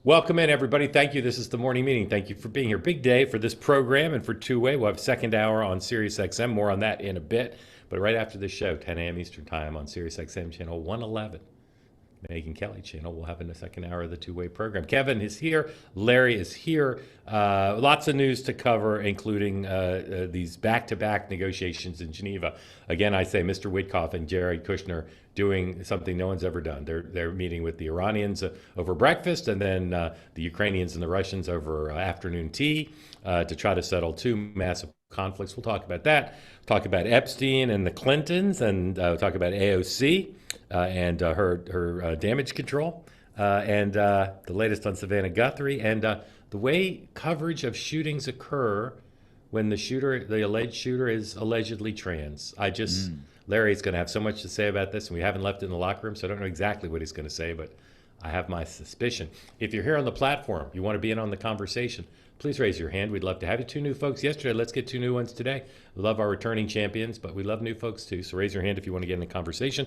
Welcome in, everybody. Thank you. This is the morning meeting. Thank you for being here. Big day for this program and for two-way. We'll have second hour on Sirius XM. More on that in a bit. But right after the show, 10 a.m. Eastern Time on Sirius XM channel 111, Megan Kelly channel, we'll have in the second hour of the two-way program. Kevin is here. Larry is here. Lots of news to cover, including these back-to-back negotiations in Geneva. Again, I say Mr. Witkoff and Jared Kushner doing something no one's ever done. They're meeting with the Iranians over breakfast, and then the Ukrainians and the Russians over afternoon tea to try to settle two massive conflicts. We'll talk about that. Talk about Epstein and the Clintons, and talk about AOC and her damage control, and the latest on Savannah Guthrie, and the way coverage of shootings occur when the alleged shooter is allegedly trans. Larry's going to have so much to say about this, and we haven't left it in the locker room, so I don't know exactly what he's going to say, but I have my suspicion. If you're here on the platform, you want to be in on the conversation, please raise your hand. We'd love to have you. 2 new folks yesterday. Let's get 2 new ones today. We love our returning champions, but we love new folks too, so raise your hand if you want to get in the conversation.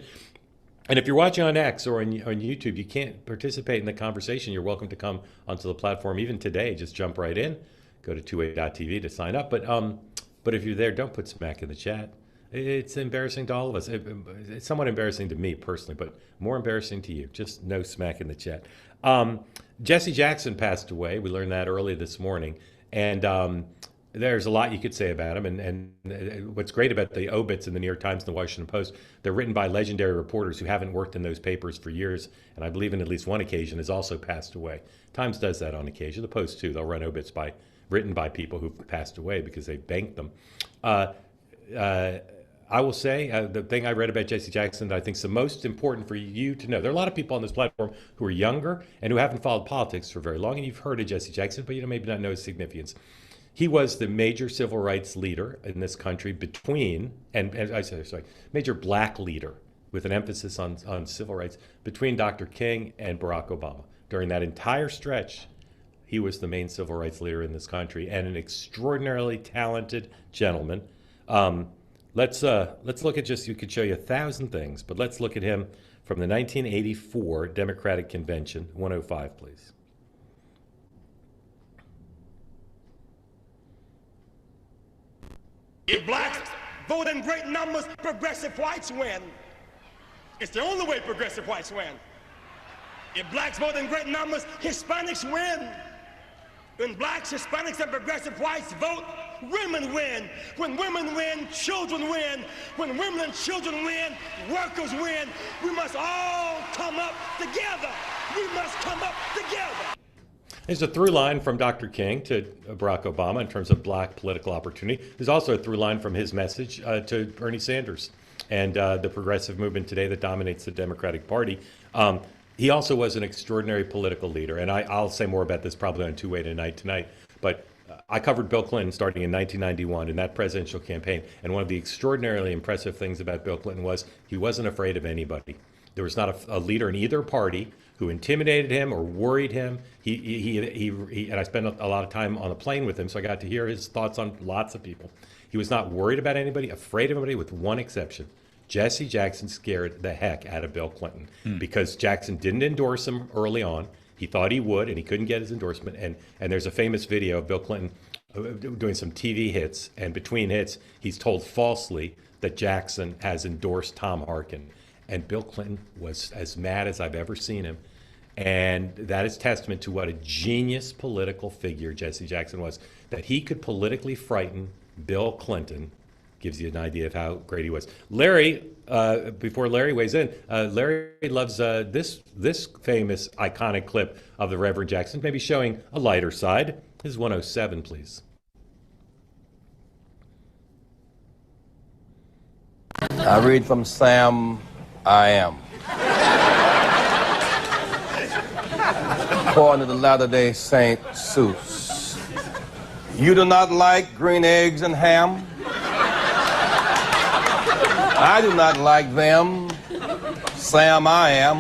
And if you're watching on X or on YouTube, you can't participate in the conversation, you're welcome to come onto the platform even today. Just jump right in. Go to 2way.tv to sign up. But if you're there, don't put smack in the chat. It's embarrassing to all of us. It's somewhat embarrassing to me personally, but more embarrassing to you. Just no smack in the chat. Jesse Jackson passed away. We learned that early this morning. And there's a lot you could say about him. And what's great about the obits in the New York Times and the Washington Post, they're written by legendary reporters who haven't worked in those papers for years, and I believe in at least one occasion has also passed away. Times does that on occasion. The Post, too. They'll run obits written by people who've passed away because they banked them. I will say the thing I read about Jesse Jackson that I think is the most important for you to know. There are a lot of people on this platform who are younger and who haven't followed politics for very long, and you've heard of Jesse Jackson, but you maybe not know his significance. He was the major civil rights leader in this country major black leader with an emphasis on civil rights between Dr. King and Barack Obama. During that entire stretch, he was the main civil rights leader in this country and an extraordinarily talented gentleman. Let's look at you could show you 1,000 things, but let's look at him from the 1984 Democratic Convention. 105, please. If blacks vote in great numbers, progressive whites win. It's the only way progressive whites win. If blacks vote in great numbers, Hispanics win. When blacks, Hispanics, and progressive whites vote, women win. When women win, children win. When women and children win, workers win. We must all come up together. We must come up together. There's a through line from Dr. King to Barack Obama in terms of black political opportunity. There's also a through line from his message to Bernie Sanders and the progressive movement today that dominates the Democratic Party. He also was an extraordinary political leader, and I'll say more about this probably on two-way tonight. But I covered Bill Clinton starting in 1991 in that presidential campaign, and one of the extraordinarily impressive things about Bill Clinton was he wasn't afraid of anybody. There was not a leader in either party who intimidated him or worried him. And I spent a lot of time on a plane with him, so I got to hear his thoughts on lots of people. He was not worried about anybody, afraid of anybody, with one exception. Jesse Jackson scared the heck out of Bill Clinton because Jackson didn't endorse him early on. He thought he would, and he couldn't get his endorsement. And there's a famous video of Bill Clinton doing some TV hits, and between hits, he's told falsely that Jackson has endorsed Tom Harkin. And Bill Clinton was as mad as I've ever seen him. And that is testament to what a genius political figure Jesse Jackson was. That he could politically frighten Bill Clinton gives you an idea of how great he was. Larry, before Larry weighs in, Larry loves this famous iconic clip of the Reverend Jackson, maybe showing a lighter side. This is 107, please. I read from Sam I Am. According to the Latter-day Saint Seuss, you do not like green eggs and ham? I do not like them. Sam I Am.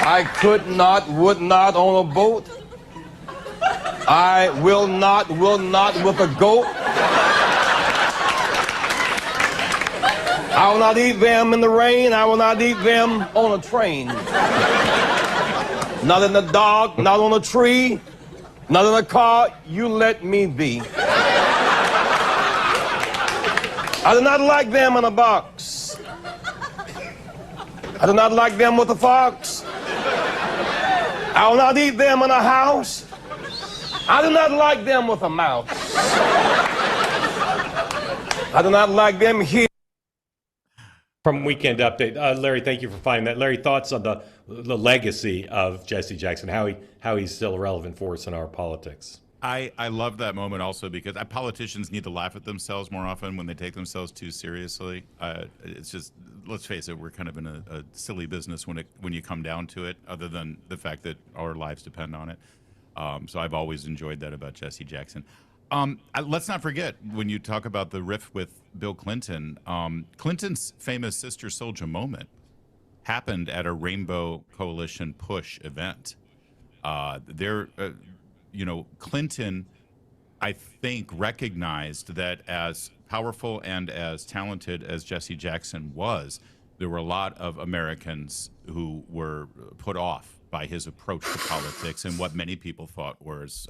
I could not, would not on a boat. I will not with a goat. I will not eat them in the rain. I will not eat them on a train. Not in the dark, not on a tree, not in a car. You let me be. I do not like them in a box. I do not like them with a fox. I will not eat them in a house. I do not like them with a mouse. I do not like them here. From Weekend Update, Larry, thank you for finding that. Larry, thoughts on the legacy of Jesse Jackson, how he's still a relevant force in our politics? I love that moment also because politicians need to laugh at themselves more often when they take themselves too seriously. It's just, let's face it, we're kind of in a silly business when you come down to it, other than the fact that our lives depend on it. So I've always enjoyed that about Jesse Jackson. Let's not forget, when you talk about the riff with Bill Clinton, Clinton's famous Sister Souljah moment happened at a Rainbow Coalition push event. Clinton, I think, recognized that as powerful and as talented as Jesse Jackson was, there were a lot of Americans who were put off by his approach to politics and what many people thought was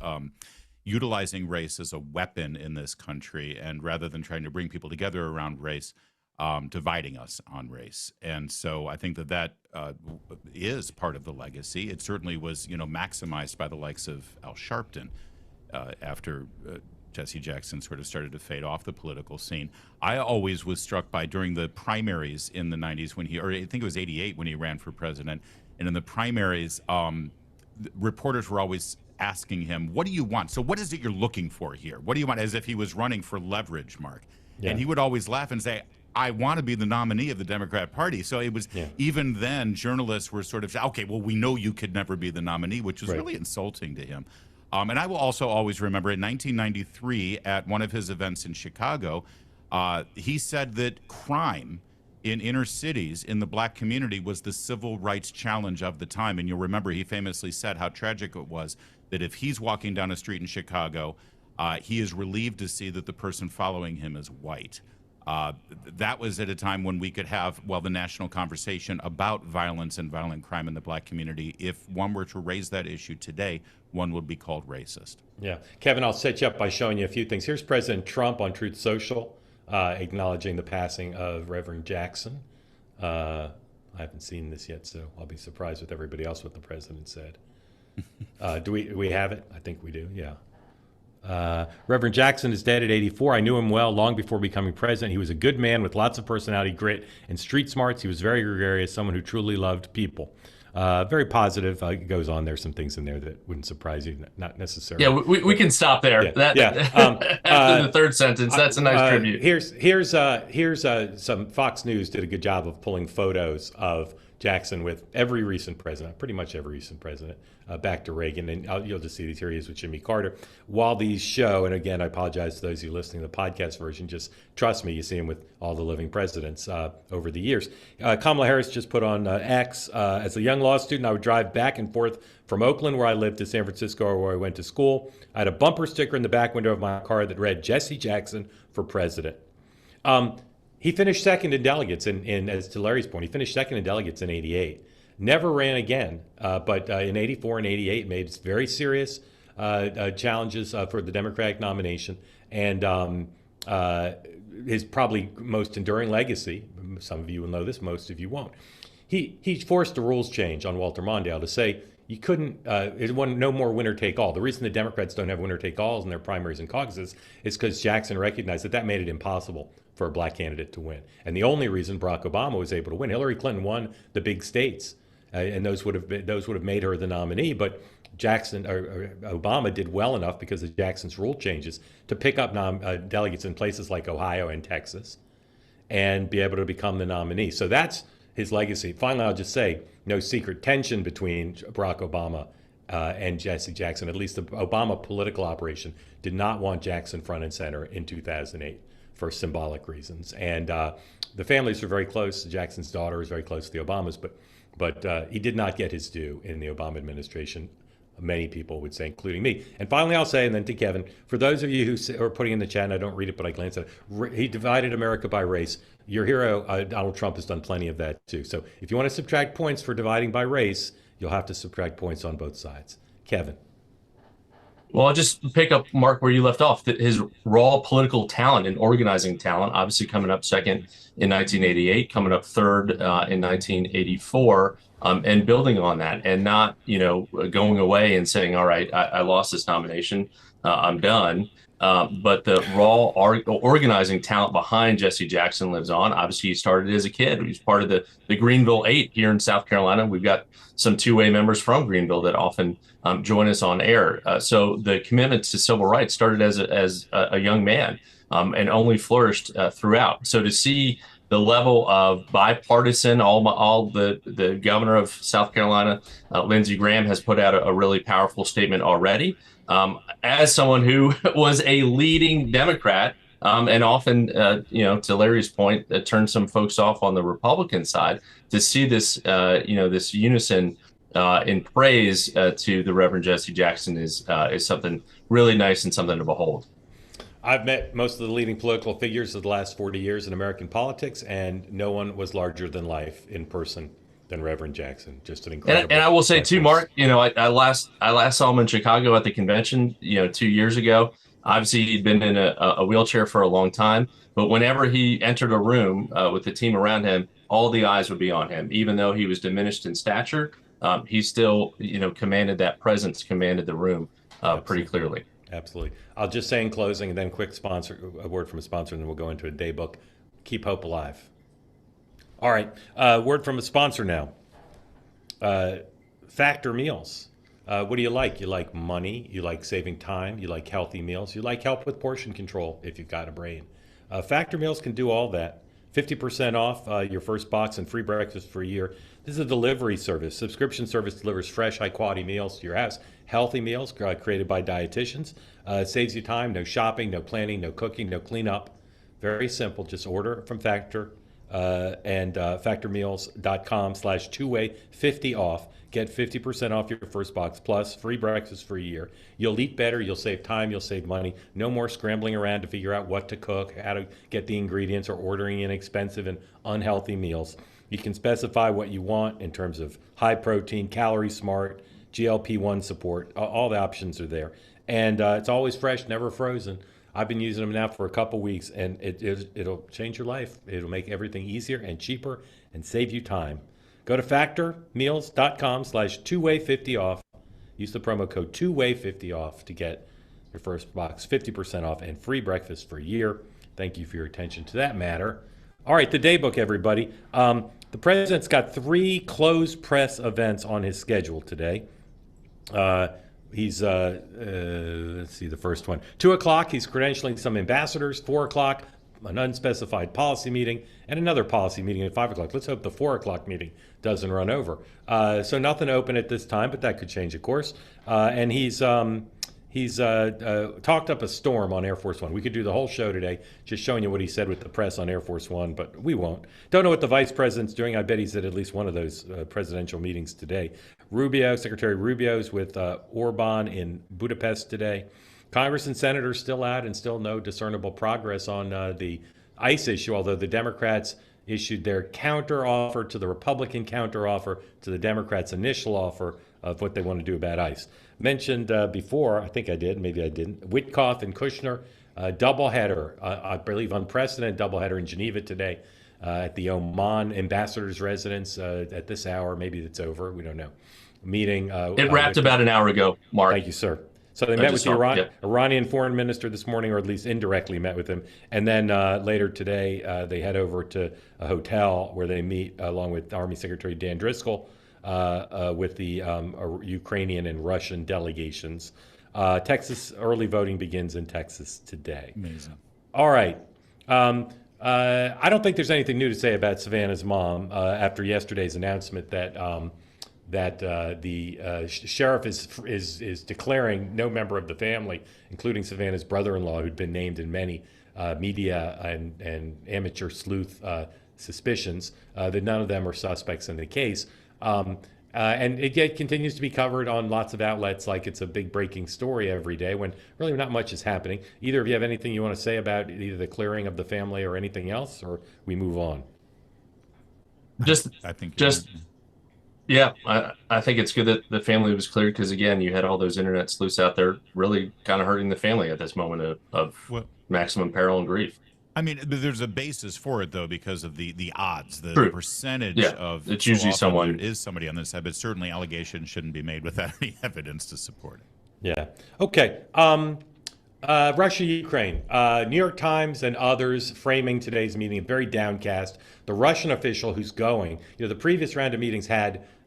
utilizing race as a weapon in this country, and rather than trying to bring people together around race, dividing us on race. And so I think that is part of the legacy. It certainly was, maximized by the likes of Al Sharpton after Jesse Jackson sort of started to fade off the political scene. I always was struck by, during the primaries in the 90s or I think it was 88 when he ran for president, and in the primaries, reporters were always asking him, what do you want? So what is it you're looking for here? What do you want? As if he was running for leverage, Mark. Yeah. And he would always laugh and say, I want to be the nominee of the Democrat Party. So it was, even then, journalists were sort of, okay, well, we know you could never be the nominee, which was really insulting to him. And I will also always remember in 1993 at one of his events in Chicago, he said that crime in inner cities in the black community was the civil rights challenge of the time. And you'll remember he famously said how tragic it was that if he's walking down a street in Chicago, he is relieved to see that the person following him is white. That was at a time when we could have, the national conversation about violence and violent crime in the black community. If one were to raise that issue today, one would be called racist. Yeah. Kevin, I'll set you up by showing you a few things. Here's President Trump on Truth Social, acknowledging the passing of Reverend Jackson. I haven't seen this yet, so I'll be surprised with everybody else what the president said. Do we have it? I think we do, yeah. Reverend Jackson is dead at 84. I knew him well long before becoming president. He was a good man with lots of personality, grit, and street smarts. He was very gregarious, someone who truly loved people. Very positive. It goes on. There's some things in there that wouldn't surprise you, not necessarily. Yeah, we can stop there. After the third sentence, that's a nice tribute. Here's some Fox News did a good job of pulling photos of Jackson with every recent president, pretty much every recent president, back to Reagan. And you'll just see these. Here he is with Jimmy Carter. While these show, and again, I apologize to those of you listening to the podcast version, just trust me, you see him with all the living presidents over the years. Kamala Harris just put on X, as a young law student, I would drive back and forth from Oakland, where I lived, to San Francisco, where I went to school. I had a bumper sticker in the back window of my car that read, Jesse Jackson for president. He finished second in delegates, and as to Larry's point, he finished second in delegates in 88. Never ran again, but in 84 and 88 made very serious challenges for the Democratic nomination. And his probably most enduring legacy, some of you will know this, most of you won't. He forced a rules change on Walter Mondale to say you couldn't, it wasn't no more winner take all. The reason the Democrats don't have winner take alls in their primaries and caucuses is because Jackson recognized that made it impossible for a black candidate to win. And the only reason Barack Obama was able to win, Hillary Clinton won the big states, and those would have made her the nominee. But Obama did well enough because of Jackson's rule changes to pick up delegates in places like Ohio and Texas, and be able to become the nominee. So that's his legacy. Finally, I'll just say, no secret tension between Barack Obama and Jesse Jackson. At least the Obama political operation did not want Jackson front and center in 2008 for symbolic reasons. And the families are very close. Jackson's daughter is very close to the Obamas, but he did not get his due in the Obama administration, many people would say, including me. And finally, I'll say, and then to Kevin, for those of you who are putting in the chat, and I don't read it, but I glance at it, he divided America by race. Your hero, Donald Trump, has done plenty of that too. So if you want to subtract points for dividing by race, you'll have to subtract points on both sides. Kevin. Well, I'll just pick up, Mark, where you left off. His raw political talent and organizing talent, obviously coming up second in 1988, coming up third in 1984, and building on that, and not, going away and saying, all right, I lost this nomination, I'm done. But the raw organizing talent behind Jesse Jackson lives on. Obviously, he started as a kid. He was part of the Greenville 8 here in South Carolina. We've got some two-way members from Greenville that often join us on air. So the commitment to civil rights started as a young man and only flourished throughout. So to see the level of bipartisan, all the governor of South Carolina, Lindsey Graham, has put out a really powerful statement already. As someone who was a leading Democrat and often, to Larry's point, turned some folks off on the Republican side, to see this, this unison in praise to the Reverend Jesse Jackson is something really nice and something to behold. I've met most of the leading political figures of the last 40 years in American politics, and no one was larger than life in person than Reverend Jackson. Just an incredible. And I will say too, Mark, I last saw him in Chicago at the convention, 2 years ago. Obviously, he'd been in a wheelchair for a long time, but whenever he entered a room with the team around him, all the eyes would be on him. Even though he was diminished in stature, he still, commanded that presence, commanded the room pretty clearly. Absolutely. I'll just say in closing, and then a word from a sponsor, and then we'll go into a Daybook. Keep hope alive. All right. Word from a sponsor now. Factor Meals. What do you like? You like money. You like saving time. You like healthy meals. You like help with portion control if you've got a brain. Factor Meals can do all that. 50% off your first box and free breakfast for a year. This is a delivery service. Subscription service delivers fresh, high-quality meals to your house. Healthy meals created by dietitians. Saves you time. No shopping, no planning, no cooking, no cleanup. Very simple. Just order from Factor and factormeals.com/2way50 off. Get 50% off your first box plus free breakfast for a year. You'll eat better. You'll save time. You'll save money. No more scrambling around to figure out what to cook, how to get the ingredients, or ordering inexpensive and unhealthy meals. You can specify what you want in terms of high protein, calorie smart, GLP-1 support. All the options are there. And it's always fresh, never frozen. I've been using them now for a couple weeks, and it'll change your life. It'll make everything easier and cheaper and save you time. Go to factormeals.com/2way50 off. Use the promo code 2way50 off to get your first box 50% off and free breakfast for a year. Thank you for your attention to that matter. All right, the Daybook, everybody. The president's got 3 closed press events on his schedule today. He's, let's see, the first one. 2 o'clock, he's credentialing some ambassadors. 4 o'clock, an unspecified policy meeting, and another policy meeting at 5 o'clock. Let's hope the 4 o'clock meeting doesn't run over. So nothing open at this time, but that could change, of course. And he's talked up a storm on Air Force One. We could do the whole show today just showing you what he said with the press on Air Force One, but we won't. Don't know what the vice president's doing. I bet he's at least one of those presidential meetings today. Secretary Rubio's with Orban in Budapest today. Congress and senators still out and still no discernible progress on the ICE issue, although the Democrats issued their counteroffer to the Republican counteroffer to the Democrats' initial offer of what they want to do about ICE. Mentioned before, I think I did, maybe I didn't, Witkoff and Kushner, doubleheader, I believe unprecedented doubleheader in Geneva today at the Oman ambassador's residence at this hour. Maybe it's over, we don't know. Meeting. It wrapped about an hour ago, Mark. Thank you, sir. So they met with the Iranian foreign minister this morning, or at least indirectly met with him. And then later today, they head over to a hotel where they meet along with Army Secretary Dan Driscoll with the Ukrainian and Russian delegations. Texas, early voting begins in Texas today. Amazing. All right. I don't think there's anything new to say about Savannah's mom after yesterday's announcement that the sheriff is declaring no member of the family, including Savannah's brother-in-law, who'd been named in many media and amateur sleuth suspicions, that none of them are suspects in the case. And it continues to be covered on lots of outlets like it's a big breaking story every day when really not much is happening. Either of you have anything you want to say about either the clearing of the family or anything else, or we move on? I think Yeah, I think it's good that the family was cleared because, again, you had all those internet sleuths out there really kind of hurting the family at this moment of maximum peril and grief. I mean, there's a basis for it, though, because of the odds, the True. percentage Yeah, of it's usually often someone. it is somebody on this side, but certainly allegations shouldn't be made without any evidence to support it. Yeah. Okay. Russia, Ukraine. New York Times and others framing today's meeting very downcast. The Russian official who's going, the previous round of meetings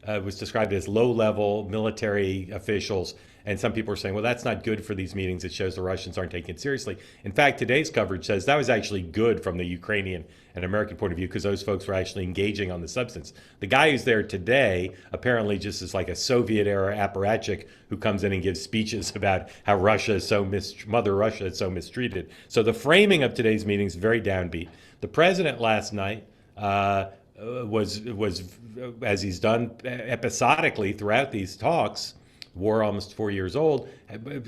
was described as low-level military officials, and some people are saying, well, that's not good for these meetings. It shows the Russians aren't taking it seriously. In fact, today's coverage says that was actually good from the Ukrainian and American point of view because those folks were actually engaging on the substance. The guy who's there today apparently just is like a Soviet-era apparatchik who comes in and gives speeches about how Russia is Mother Russia is so mistreated. So the framing of today's meeting is very downbeat. The president last night was, as he's done episodically throughout these talks, war almost 4 years old,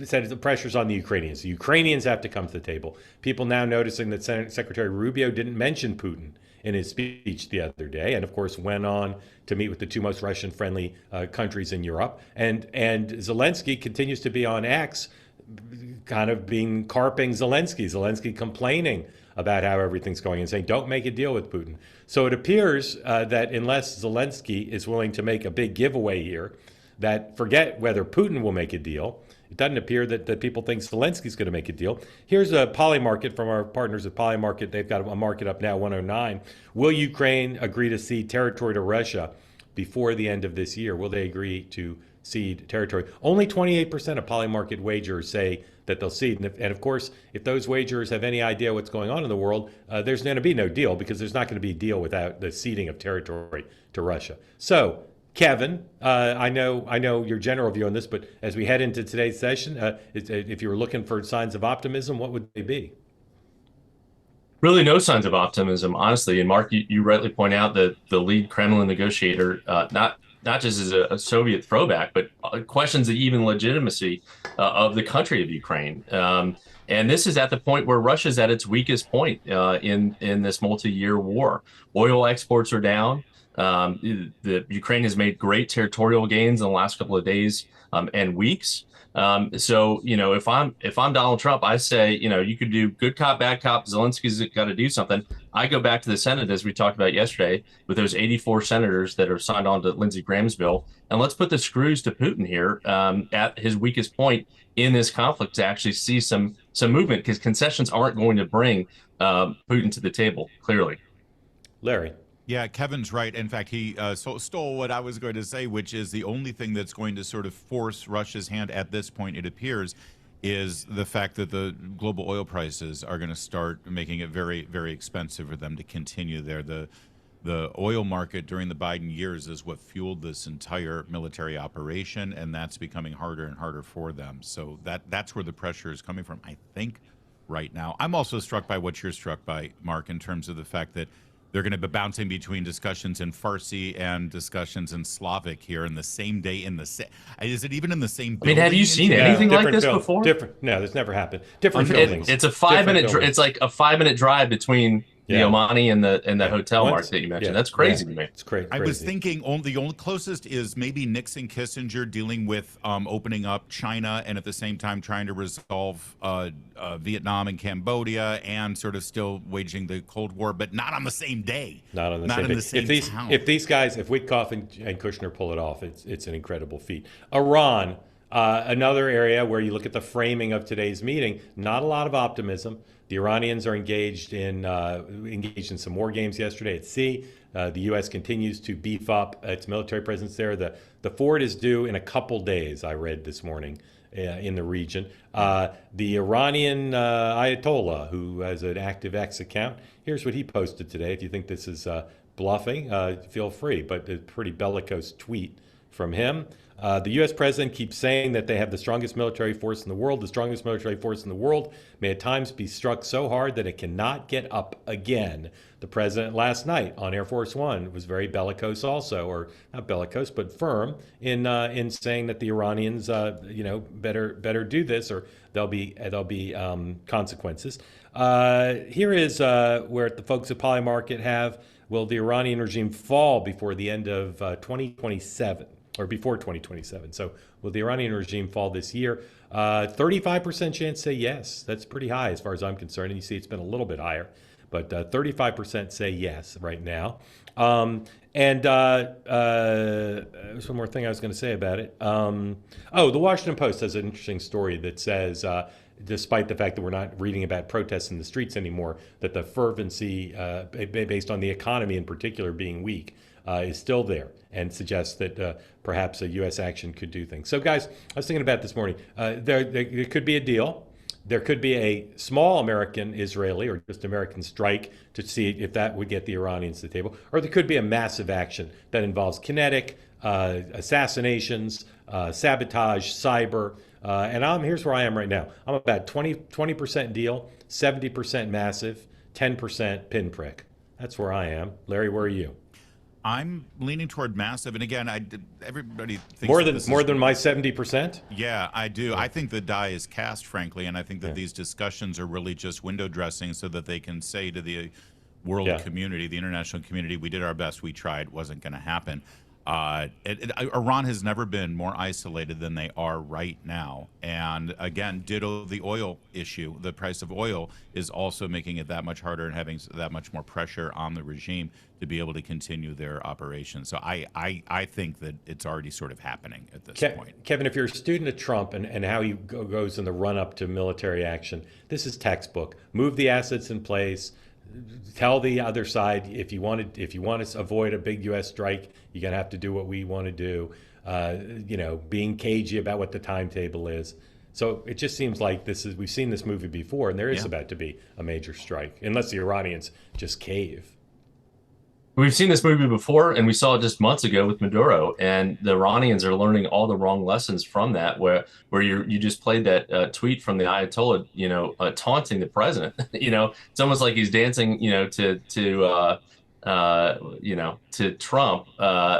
said the pressure's on the Ukrainians. The Ukrainians have to come to the table. People now noticing that Secretary Rubio didn't mention Putin in his speech the other day, and of course went on to meet with the two most Russian-friendly countries in Europe. And Zelensky continues to be on X, kind of being carping Zelensky. Zelensky complaining about how everything's going and saying, don't make a deal with Putin. So it appears that unless Zelensky is willing to make a big giveaway here, that forget whether Putin will make a deal, it doesn't appear that people think Zelensky's going to make a deal. Here's a Polymarket from our partners at Polymarket. They've got a market up now, 109. Will Ukraine agree to cede territory to Russia before the end of this year? Will they agree to cede territory? Only 28% of Polymarket wagers say that they'll cede. And of course, if those wagers have any idea what's going on in the world, there's going to be no deal because there's not going to be a deal without the ceding of territory to Russia. So, Kevin, I know your general view on this, but as we head into today's session, if you were looking for signs of optimism, what would they be? Really no signs of optimism, honestly. And Mark, you rightly point out that the lead Kremlin negotiator, not just as a Soviet throwback, but questions the even legitimacy of the country of Ukraine. And this is at the point where Russia's at its weakest point in this multi-year war. Oil exports are down. The Ukraine has made great territorial gains in the last couple of days and weeks. So, if I'm Donald Trump, I say, you could do good cop, bad cop. Zelensky's got to do something. I go back to the Senate, as we talked about yesterday, with those 84 senators that are signed on to Lindsey Graham's bill. And let's put the screws to Putin here at his weakest point in this conflict to actually see some movement, because concessions aren't going to bring Putin to the table, clearly. Larry. Yeah, Kevin's right. In fact, he stole what I was going to say, which is the only thing that's going to sort of force Russia's hand at this point, it appears, is the fact that the global oil prices are going to start making it very, very expensive for them to continue there. The oil market during the Biden years is what fueled this entire military operation, and that's becoming harder and harder for them. So that's where the pressure is coming from, I think, right now. I'm also struck by what you're struck by, Mark, in terms of the fact that they're going to be bouncing between discussions in Farsi and discussions in Slavic here in the same day. Is it even in the same building? Have you seen anything like this before? No, this never happened. Different buildings. It's a 5-minute. It's like a 5-minute drive between the Omani and the hotel, Mark, that you mentioned. That's crazy to me. It's crazy. I was thinking the only closest is maybe Nixon Kissinger dealing with opening up China and at the same time trying to resolve Vietnam and Cambodia and sort of still waging the Cold War, but not on the same day. Not in the same town. If these guys, if Witkoff and Kushner pull it off, it's an incredible feat. Iran, another area where you look at the framing of today's meeting, not a lot of optimism. The Iranians are engaged in some war games yesterday at sea. The U.S. continues to beef up its military presence there. The Ford is due in a couple days, I read this morning, in the region. The Iranian Ayatollah, who has an active X account, here's what he posted today. If you think this is bluffing, feel free, but a pretty bellicose tweet from him. The U.S. president keeps saying that they have the strongest military force in the world. The strongest military force in the world may at times be struck so hard that it cannot get up again. The president last night on Air Force One was very bellicose also, or not bellicose, but firm in saying that the Iranians, better do this, or there'll be consequences. Here is where the folks at Polymarket have: will the Iranian regime fall before the end of 2027? Or before 2027. So will the Iranian regime fall this year? 35% chance say yes. That's pretty high as far as I'm concerned. And you see it's been a little bit higher, but 35% say yes right now. There's one more thing I was going to say about it. The Washington Post has an interesting story that says, despite the fact that we're not reading about protests in the streets anymore, that the fervency, based on the economy in particular being weak, is still there, and suggests that perhaps a U.S. action could do things. So, guys, I was thinking about this morning. There could be a deal. There could be a small American-Israeli or just American strike to see if that would get the Iranians to the table. Or there could be a massive action that involves kinetic, assassinations, sabotage, cyber. And here's where I am right now. I'm about 20% deal, 70% massive, 10% pinprick. That's where I am. Larry, where are you? I'm leaning toward massive, and again, everybody thinks more than my 70%. Yeah, I do. Yeah. I think the die is cast, frankly, and I think that these discussions are really just window dressing so that they can say to the world community, the international community, we did our best, we tried, wasn't going to happen. Iran has never been more isolated than they are right now. And again, ditto the oil issue. The price of oil is also making it that much harder and having that much more pressure on the regime to be able to continue their operations. So I think that it's already sort of happening at this point. Kevin, if you're a student of Trump and how he goes in the run up to military action, this is textbook. Move the assets in place. Tell the other side if you want to avoid a big U.S. strike, you're gonna have to do what we want to do. Being cagey about what the timetable is. So it just seems like we've seen this movie before, and there is about to be a major strike, unless the Iranians just cave. We've seen this movie before, and we saw it just months ago with Maduro, and the Iranians are learning all the wrong lessons from that. Where you just played that tweet from the Ayatollah, taunting the president. It's almost like he's dancing, to Trump,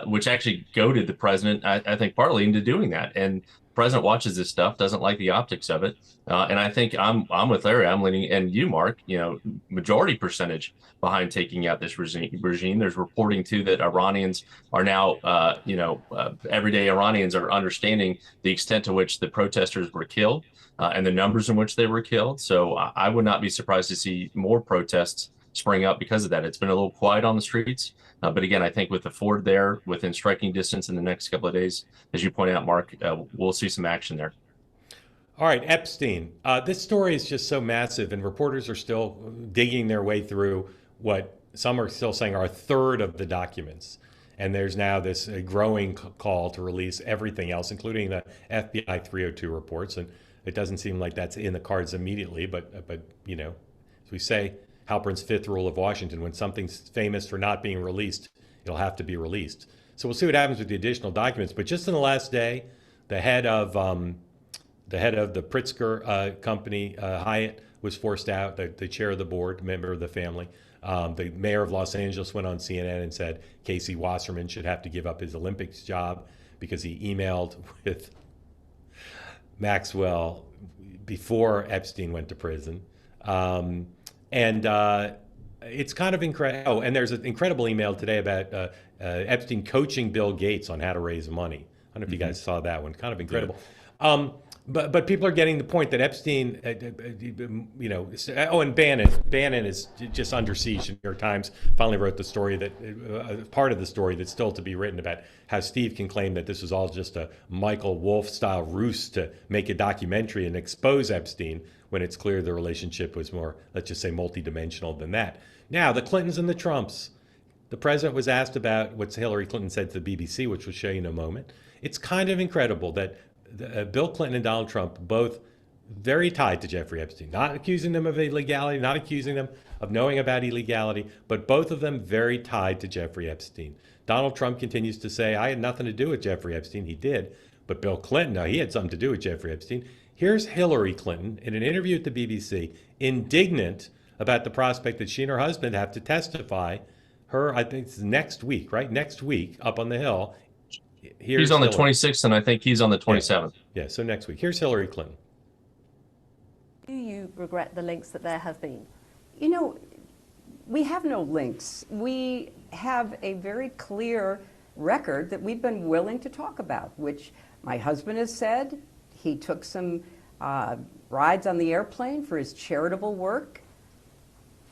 which actually goaded the president, I think, partly into doing that. And the president watches this stuff, doesn't like the optics of it. And I think I'm with Larry. I'm leaning, and you, Mark, majority percentage behind taking out this regime. There's reporting too that Iranians are now, everyday Iranians are understanding the extent to which the protesters were killed and the numbers in which they were killed. So I would not be surprised to see more protests spring up because of that. It's been a little quiet on the streets. But again, I think with the Ford there within striking distance in the next couple of days, as you pointed out, Mark, we'll see some action there. All right, Epstein. This story is just so massive, and reporters are still digging their way through what some are still saying are a third of the documents. And there's now this growing call to release everything else, including the FBI 302 reports. And it doesn't seem like that's in the cards immediately. But as we say, Halpern's fifth rule of Washington: when something's famous for not being released, it'll have to be released. So we'll see what happens with the additional documents. But just in the last day, the head of the Pritzker company, Hyatt, was forced out. The chair of the board, member of the family. The mayor of Los Angeles went on CNN and said Casey Wasserman should have to give up his Olympics job because he emailed with Maxwell before Epstein went to prison. It's kind of incredible. Oh, and there's an incredible email today about Epstein coaching Bill Gates on how to raise money. I don't know if you guys saw that one. Kind of incredible. Yeah. But people are getting the point that Epstein, and Bannon is just under siege. The New York Times finally wrote the story that part of the story that's still to be written about how Steve can claim that this was all just a Michael Wolff style ruse to make a documentary and expose Epstein, when it's clear the relationship was more, let's just say, multidimensional than that. Now, the Clintons and the Trumps. The president was asked about what Hillary Clinton said to the BBC, which we'll show you in a moment. It's kind of incredible that Bill Clinton and Donald Trump, both very tied to Jeffrey Epstein, not accusing them of illegality, not accusing them of knowing about illegality, but both of them very tied to Jeffrey Epstein. Donald Trump continues to say, I had nothing to do with Jeffrey Epstein. He did. But Bill Clinton, no, he had something to do with Jeffrey Epstein. Here's Hillary Clinton in an interview at the BBC, indignant about the prospect that she and her husband have to testify. I think it's next week, right? Next week, up on the Hill. He's on the 26th, and I think he's on the 27th. Yeah, so next week. Here's Hillary Clinton. Do you regret the links that there have been? You know, we have no links. We have a very clear record that we've been willing to talk about, which my husband has said. He took some rides on the airplane for his charitable work.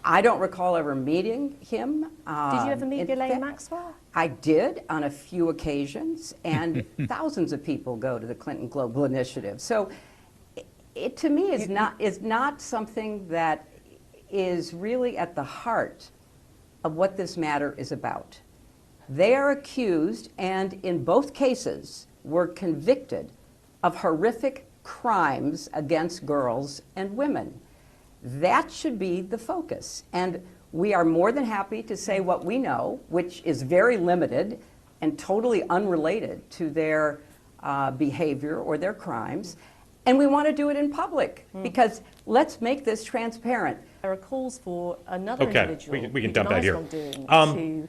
I don't recall ever meeting him. Did you ever meet Ghislaine Maxwell? I did on a few occasions, and thousands of people go to the Clinton Global Initiative. So it to me is not something that is really at the heart of what this matter is about. They are accused, and in both cases were convicted of horrific crimes against girls and women. That should be the focus. And we are more than happy to say what we know, which is very limited and totally unrelated to their behavior or their crimes. And we want to do it in public because let's make this transparent. There are calls for another individual. We can dump that here. To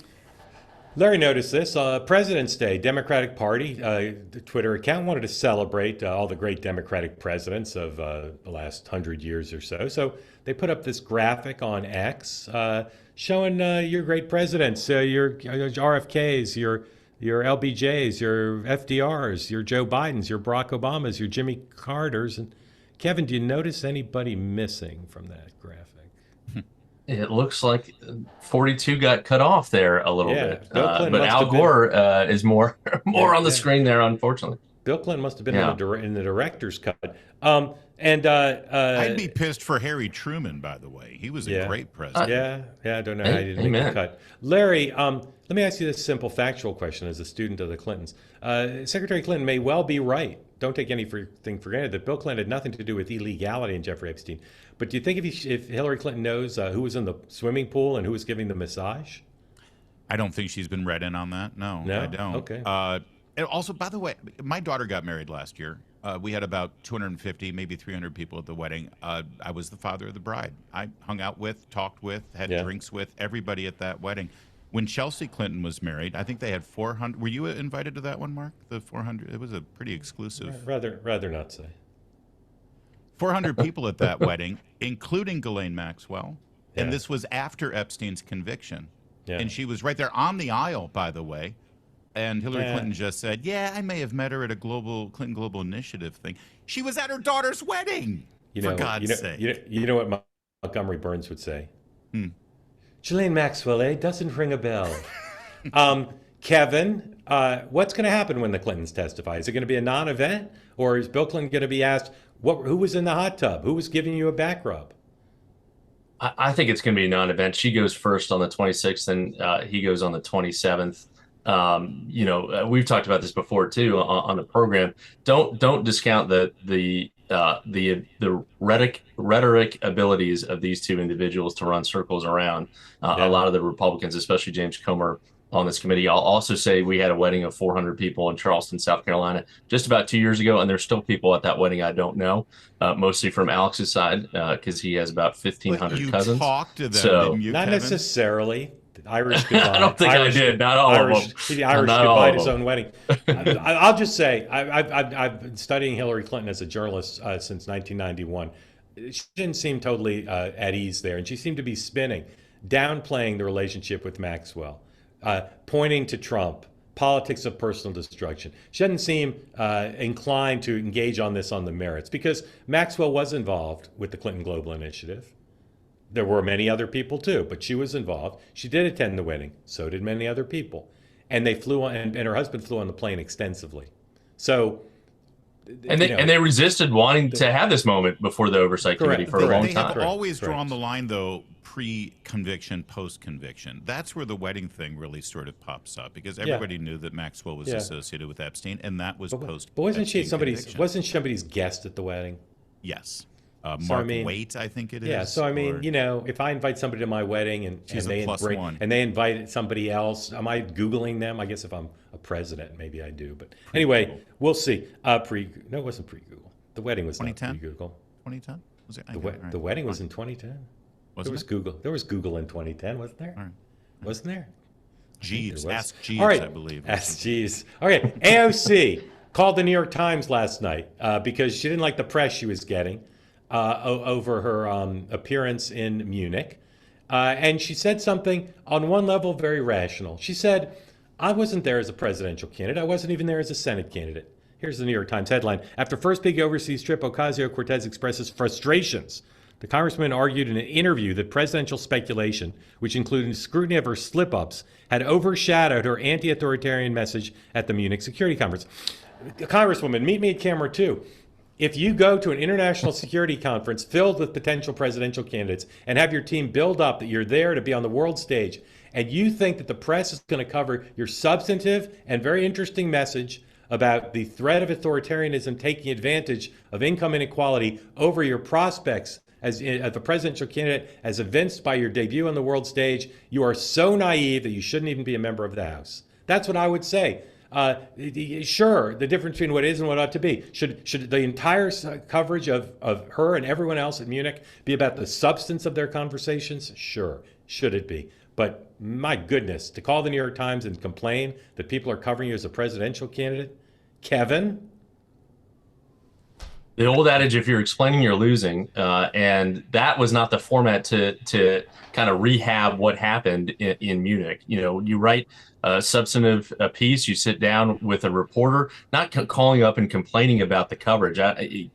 Larry noticed this. President's Day, Democratic Party, the Twitter account wanted to celebrate all the great Democratic presidents of the last 100 years or so. So they put up this graphic on X showing your great presidents, your RFKs, your LBJs, your FDRs, your Joe Bidens, your Barack Obamas, your Jimmy Carters. And Kevin, do you notice anybody missing from that graphic? It looks like 42 got cut off there a little bit, but Al Gore is more on the screen there, unfortunately. Bill Clinton must have been in the director's cut. I'd be pissed for Harry Truman, by the way. He was a great president. I don't know how he didn't make the cut. Larry, let me ask you this simple factual question as a student of the Clintons. Secretary Clinton may well be right. Don't take anything for granted that Bill Clinton had nothing to do with illegality in Jeffrey Epstein. But do you think if Hillary Clinton knows who was in the swimming pool and who was giving the massage? I don't think she's been read in on that. No, I don't. Okay. And also, by the way, my daughter got married last year. We had about 250, maybe 300 people at the wedding. I was the father of the bride. I hung out with, talked with, had drinks with everybody at that wedding. When Chelsea Clinton was married, I think they had 400. Were you invited to that one, Mark? The 400? It was a pretty exclusive. Rather not say. 400 people at that wedding, including Ghislaine Maxwell. Yeah. And this was after Epstein's conviction. Yeah. And she was right there on the aisle, by the way. And Hillary Clinton just said, I may have met her at a Clinton Global Initiative thing. She was at her daughter's wedding, for God's sake. You know what Montgomery Burns would say? Ghislaine Maxwell, doesn't ring a bell. Kevin, what's going to happen when the Clintons testify? Is it going to be a non-event? Or is Bill Clinton going to be asked, who was in the hot tub? Who was giving you a back rub? I think it's going to be a non-event. She goes first on the 26th, and he goes on the 27th. We've talked about this before too on the program. Don't discount the rhetoric abilities of these two individuals to run circles around a lot of the Republicans, especially James Comer, on this committee. I'll also say we had a wedding of 400 people in Charleston, South Carolina, just about 2 years ago, and there's still people at that wedding I don't know, mostly from Alex's side, because he has about 1,500 cousins. You talked to them, didn't you, not Kevin? Necessarily. The Irish goodbye. I don't think I did. Not all of them. The Irish goodbye at his own wedding. I'll just say, I've been studying Hillary Clinton as a journalist since 1991. She didn't seem totally at ease there, and she seemed to be spinning, downplaying the relationship with Maxwell, pointing to Trump, politics of personal destruction. She doesn't seem inclined to engage on this on the merits, because Maxwell was involved with the Clinton Global Initiative. There were many other people too, but she was involved. She did attend the wedding. So did many other people. And they flew on, and her husband flew on the plane extensively. So, and they resisted wanting to have this moment before the oversight committee for a long time. They have always drawn the line, though, pre-conviction, post-conviction. That's where the wedding thing really sort of pops up, because everybody knew that Maxwell was associated with Epstein, and that was post. But wasn't somebody's guest at the wedding? Yes. Mark Waite, I think it is. Yeah, so I mean, if I invite somebody to my wedding and they invite somebody else, am I Googling them? I guess if I'm a president, maybe I do. But anyway, we'll see. No, it wasn't pre-Google. The wedding was not pre-Google. 2010? Was it? The wedding was in 2010. There was Google. There was Google in 2010, wasn't there? All right. Wasn't there? Jeeves. Ask Jeeves, All right. I believe. Ask Jeeves. Okay, AOC called the New York Times last night because she didn't like the press she was getting over her appearance in Munich. And she said something on one level very rational. She said, I wasn't there as a presidential candidate. I wasn't even there as a Senate candidate. Here's the New York Times headline. After first big overseas trip, Ocasio-Cortez expresses frustrations. The congresswoman argued in an interview that presidential speculation, which included scrutiny of her slip-ups, had overshadowed her anti-authoritarian message at the Munich Security Conference. Congresswoman, meet me at camera 2. If you go to an international security conference filled with potential presidential candidates and have your team build up that you're there to be on the world stage, and you think that the press is going to cover your substantive and very interesting message about the threat of authoritarianism taking advantage of income inequality over your prospects as a presidential candidate, as evinced by your debut on the world stage, you are so naive that you shouldn't even be a member of the House. That's what I would say. Sure, the difference between what is and what ought to be. Should the entire coverage of her and everyone else at Munich be about the substance of their conversations? Sure, should it be? But my goodness, to call the New York Times and complain that people are covering you as a presidential candidate? Kevin? The old adage, if you're explaining, you're losing. And that was not the format to kind of rehab what happened in Munich. You write a substantive piece, you sit down with a reporter, not calling up and complaining about the coverage.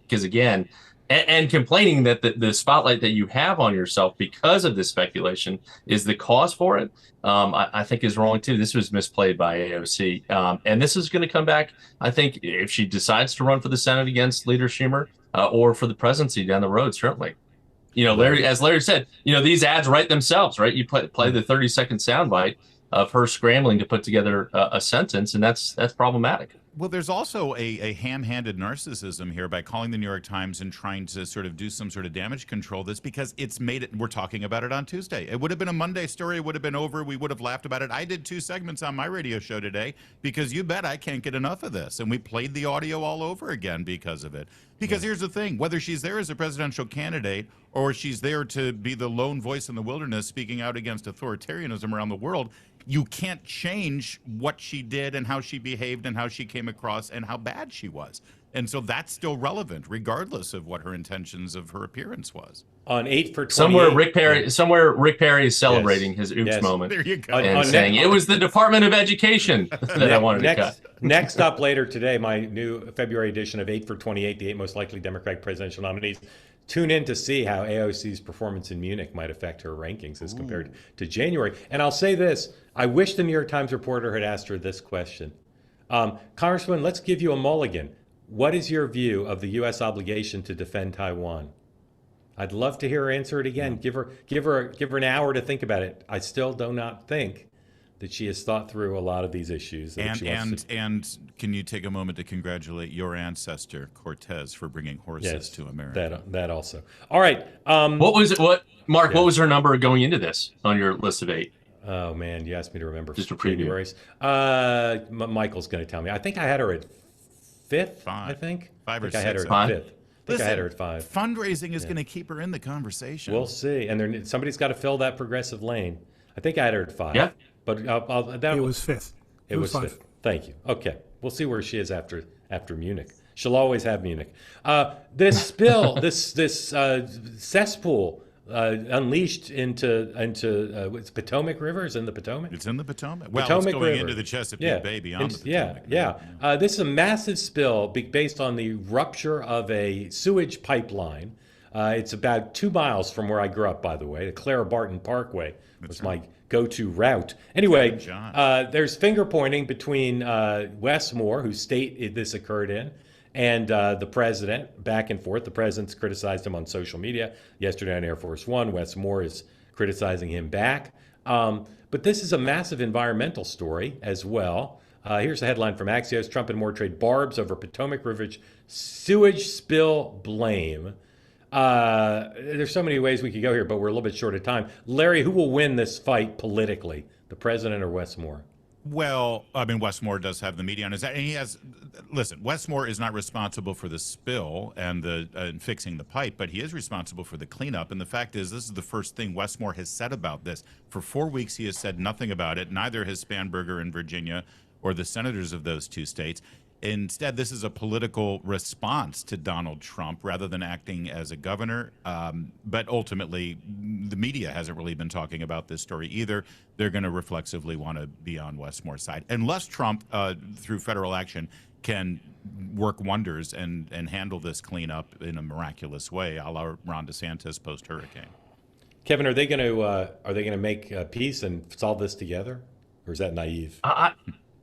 Because again, and complaining that the spotlight that you have on yourself because of this speculation is the cause for it, I think is wrong too. This was misplayed by AOC. And this is going to come back, I think, if she decides to run for the Senate against Leader Schumer or for the presidency down the road, certainly. Larry, as Larry said, these ads write themselves, right? You play the 30-second soundbite of her scrambling to put together a sentence, and that's problematic. Well, there's also a ham-handed narcissism here by calling the New York Times and trying to sort of do some sort of damage control this because it's made it, we're talking about it on Tuesday. It would have been a Monday story. It would have been over. We would have laughed about it. I did 2 segments on my radio show today because you bet I can't get enough of this. And we played the audio all over again because of it. Because here's the thing, whether she's there as a presidential candidate or she's there to be the lone voice in the wilderness speaking out against authoritarianism around the world, you can't change what she did and how she behaved and how she came across and how bad she was. And so that's still relevant, regardless of what her intentions of her appearance was. On 8 for 28. Somewhere Rick Perry is celebrating his oops moment. There you go. And saying it was the Department of Education that I wanted to cut. Next up later today, my new February edition of 8 for 28, the 8 most likely Democratic presidential nominees. Tune in to see how AOC's performance in Munich might affect her rankings as compared to January. And I'll say this, I wish the New York Times reporter had asked her this question. Congresswoman, let's give you a mulligan. What is your view of the U.S. obligation to defend Taiwan? I'd love to hear her answer it again. Give her an hour to think about it. I still do not think that she has thought through a lot of these issues. And can you take a moment to congratulate your ancestor Cortez for bringing horses to America? That also. All right. What was her number going into this on your list of 8? Oh man, you asked me to remember. Just a preview. Michael's going to tell me. I think I had her at 5th. 5. I think 5 or 6. I had her at 5th. I think I had her at 5. Fundraising is going to keep her in the conversation. We'll see. And somebody's got to fill that progressive lane. I think I had her at 5. Yeah. But it was 5th. It was 5th. Thank you. Okay. We'll see where she is after Munich. She'll always have Munich. This spill, this cesspool unleashed into it's Potomac River. Is in the Potomac? It's in the Potomac. Well, Potomac it's going River. into the Chesapeake Bay beyond the Potomac. Yeah. This is a massive spill based on the rupture of a sewage pipeline. It's about 2 miles from where I grew up, by the way. The Clara Barton Parkway was my go-to route. Anyway, there's finger pointing between Wes Moore, whose state this occurred in, and the president, back and forth. The president's criticized him on social media. Yesterday on Air Force One, Wes Moore is criticizing him back. But this is a massive environmental story as well. Here's a headline from Axios. Trump and Moore trade barbs over Potomac River sewage spill blame. There's so many ways we could go here, but we're a little bit short of time. Larry, who will win this fight politically, the president or Westmore? Well, I mean, Westmore does have the media on his side, and he has. Listen, Westmore is not responsible for the spill and the fixing the pipe, but he is responsible for the cleanup. And the fact is, this is the first thing Westmore has said about this. For 4 weeks, he has said nothing about it. Neither has Spanberger in Virginia or the senators of those two states. Instead, this is a political response to Donald Trump rather than acting as a governor. But ultimately, the media hasn't really been talking about this story either. They're going to reflexively want to be on Westmore's side. Unless Trump, through federal action, can work wonders and handle this cleanup in a miraculous way, a la Ron DeSantis post-hurricane. Kevin, are they going to make peace and solve this together, or is that naive?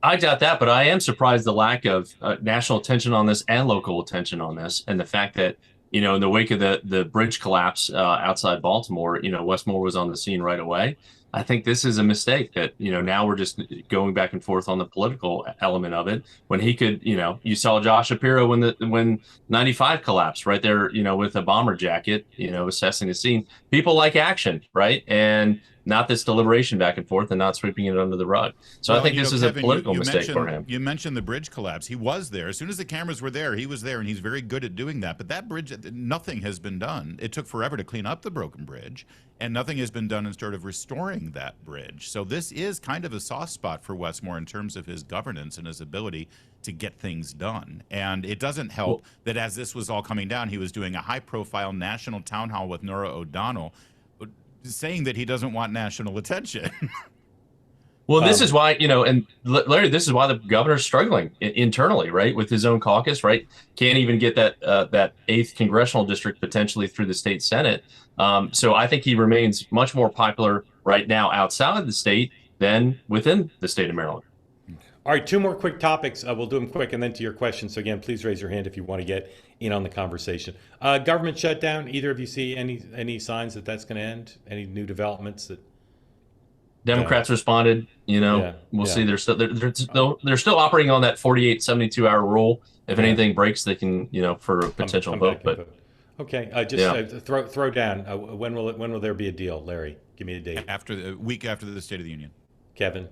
I doubt that, but I am surprised the lack of national attention on this and local attention on this, and the fact that, in the wake of the bridge collapse outside Baltimore, Westmore was on the scene right away. I think this is a mistake that, now we're just going back and forth on the political element of it, when he could, you saw Josh Shapiro when 95 collapsed right there, with a bomber jacket, assessing the scene. People like action, right? And not this deliberation back and forth and not sweeping it under the rug. So I think this is Kevin, a political mistake for him. You mentioned the bridge collapse. He was there. As soon as the cameras were there, he was there, and he's very good at doing that. But that bridge, nothing has been done. It took forever to clean up the broken bridge, and nothing has been done in sort of restoring that bridge. So this is kind of a soft spot for Westmore in terms of his governance and his ability to get things done. And it doesn't help that as this was all coming down, he was doing a high-profile national town hall with Norah O'Donnell, saying that he doesn't want national attention. Well, this is why, and Larry, this is why the governor's struggling internally, right, with his own caucus, right? Can't even get that 8th congressional district potentially through the state Senate. So I think he remains much more popular right now outside of the state than within the state of Maryland. All right, 2 more quick topics. We'll do them quick and then to your questions. So again, please raise your hand if you want to get in on the conversation. Government shutdown. Either of you see any signs that that's going to end? Any new developments that? Democrats responded. We'll see. They're still operating on that 48, 72-hour rule. If anything breaks, they can for a potential vote. But okay, throw down. When will there be a deal, Larry? Give me a date. After the week after the State of the Union. Kevin.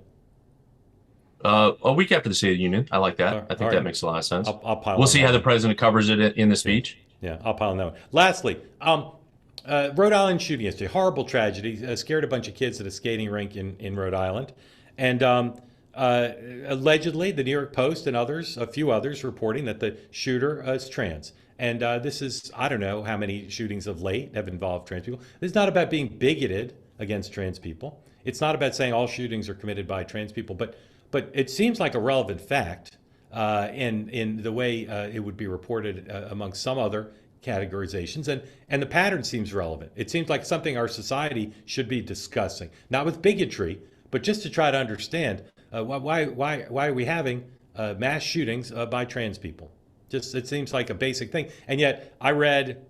A week after the State of the Union. I like that. I think that makes a lot of sense. We'll see how the president covers it in the speech. Yeah, I'll pile on that one. Lastly, Rhode Island shooting yesterday. Horrible tragedy. Scared a bunch of kids at a skating rink in Rhode Island. And allegedly, the New York Post and a few others, reporting that the shooter is trans. And this is, I don't know how many shootings of late have involved trans people. This is not about being bigoted against trans people. It's not about saying all shootings are committed by trans people. But it seems like a relevant fact in the way it would be reported amongst some other categorizations. And the pattern seems relevant. It seems like something our society should be discussing, not with bigotry, but just to try to understand why are we having mass shootings by trans people? Just it seems like a basic thing. And yet I read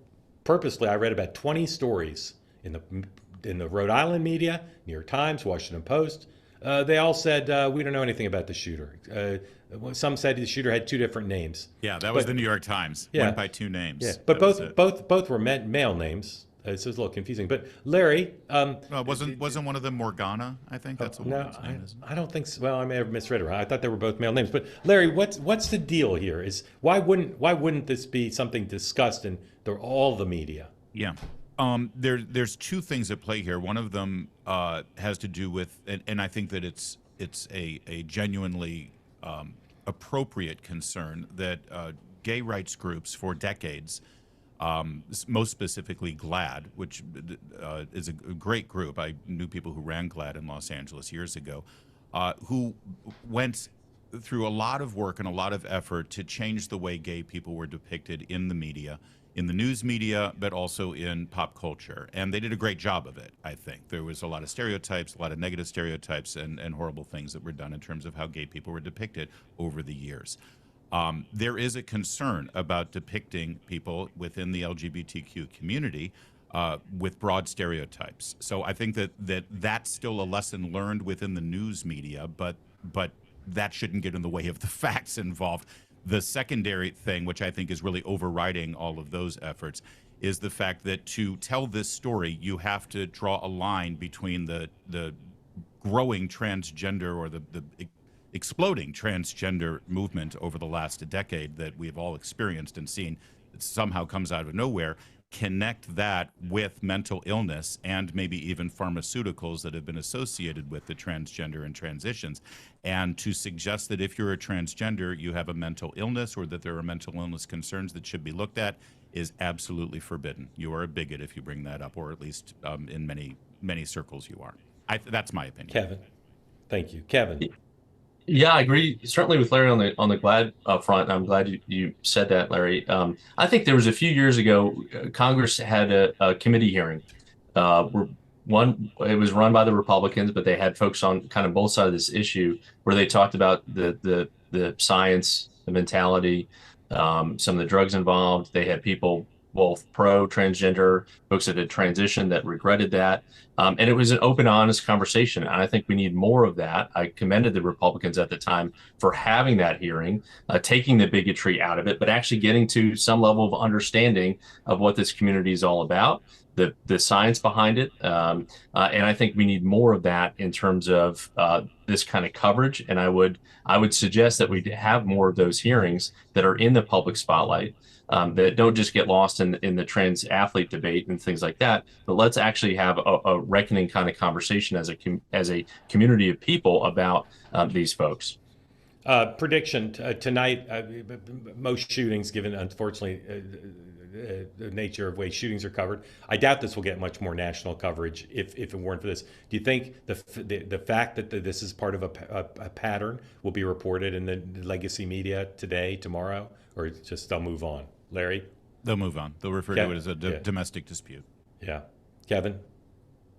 about 20 stories in the Rhode Island media, New York Times, Washington Post. They all said, we don't know anything about the shooter. Some said the shooter had 2 different names. Yeah, that was the New York Times. Yeah. Went by 2 names. Yeah, but both were male names. So it's a little confusing. But Larry, wasn't one of them Morgana? I think that's a woman's name. Isn't it? I don't think so. Well, I may have misread her. I thought they were both male names. But Larry, what's the deal here? Is why wouldn't this be something discussed in all the media? Yeah. There's 2 things at play here. One of them has to do with, and I think that it's a genuinely appropriate concern that gay rights groups for decades, most specifically GLAAD, which is a great group. I knew people who ran GLAAD in Los Angeles years ago, who went through a lot of work and a lot of effort to change the way gay people were depicted in the media, in the news media, but also in pop culture. And they did a great job of it, I think. There was a lot of stereotypes, a lot of negative stereotypes and horrible things that were done in terms of how gay people were depicted over the years. There is a concern about depicting people within the LGBTQ community with broad stereotypes. So I think that's still a lesson learned within the news media, but that shouldn't get in the way of the facts involved. The secondary thing, which I think is really overriding all of those efforts, is the fact that to tell this story, you have to draw a line between the growing transgender or the exploding transgender movement over the last decade that we've all experienced and seen. It somehow comes out of nowhere. Connect that with mental illness and maybe even pharmaceuticals that have been associated with the transgender and transitions. And to suggest that if you're a transgender, you have a mental illness or that there are mental illness concerns that should be looked at is absolutely forbidden. You are a bigot if you bring that up, or at least in many circles you are. That's my opinion. Kevin, thank you. Kevin. Yeah, I agree certainly with Larry on the GLAAD front. I'm glad you said that, Larry. I think there was a few years ago, Congress had a committee hearing. It was run by the Republicans, but they had folks on kind of both sides of this issue where they talked about the science, the mentality, some of the drugs involved. They had people both pro-transgender, folks that had transitioned that regretted that. And it was an open, honest conversation. And I think we need more of that. I commended the Republicans at the time for having that hearing, taking the bigotry out of it, but actually getting to some level of understanding of what this community is all about, the science behind it. And I think we need more of that in terms of this kind of coverage. And I would suggest that we have more of those hearings that are in the public spotlight. That don't just get lost in the trans athlete debate and things like that, but let's actually have a reckoning kind of conversation as a community of people about these folks. Prediction tonight, most shootings, given unfortunately the nature of ways shootings are covered, I doubt this will get much more national coverage if it weren't for this. Do you think the fact that this is part of a pattern will be reported in the legacy media today, tomorrow, or just they'll move on? Larry? They'll move on. They'll refer to it as a domestic dispute. Yeah. Kevin?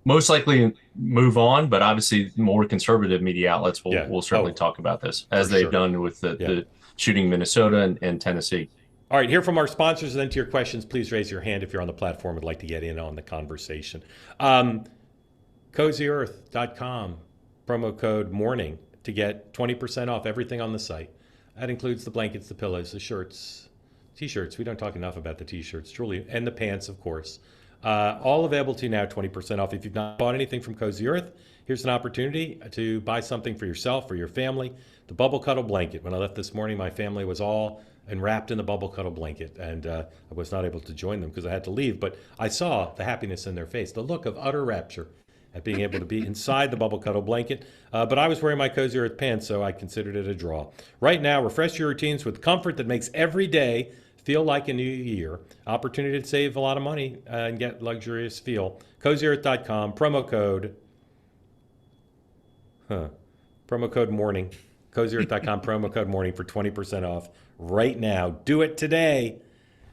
Most likely move on, but obviously more conservative media outlets will certainly talk about this, as they've done with the shooting in Minnesota and Tennessee. All right, hear from our sponsors, and then to your questions, please raise your hand if you're on the platform and would like to get in on the conversation. CozyEarth.com, promo code MORNING to get 20% off everything on the site. That includes the blankets, the pillows, the shirts, T-shirts. We don't talk enough about the T-shirts, truly, and the pants, of course. All available to you now, 20% off. If you've not bought anything from Cozy Earth, here's an opportunity to buy something for yourself or your family. The Bubble Cuddle Blanket. When I left this morning, my family was all enwrapped in the Bubble Cuddle Blanket, and I was not able to join them because I had to leave, but I saw the happiness in their face, the look of utter rapture at being able to be inside the Bubble Cuddle Blanket. But I was wearing my Cozy Earth pants, so I considered it a draw. Right now, refresh your routines with comfort that makes every day feel like a new year. Opportunity to save a lot of money and get luxurious feel. CozyEarth.com, promo code MORNING. CozyEarth.com, promo code MORNING for 20% off right now. Do it today.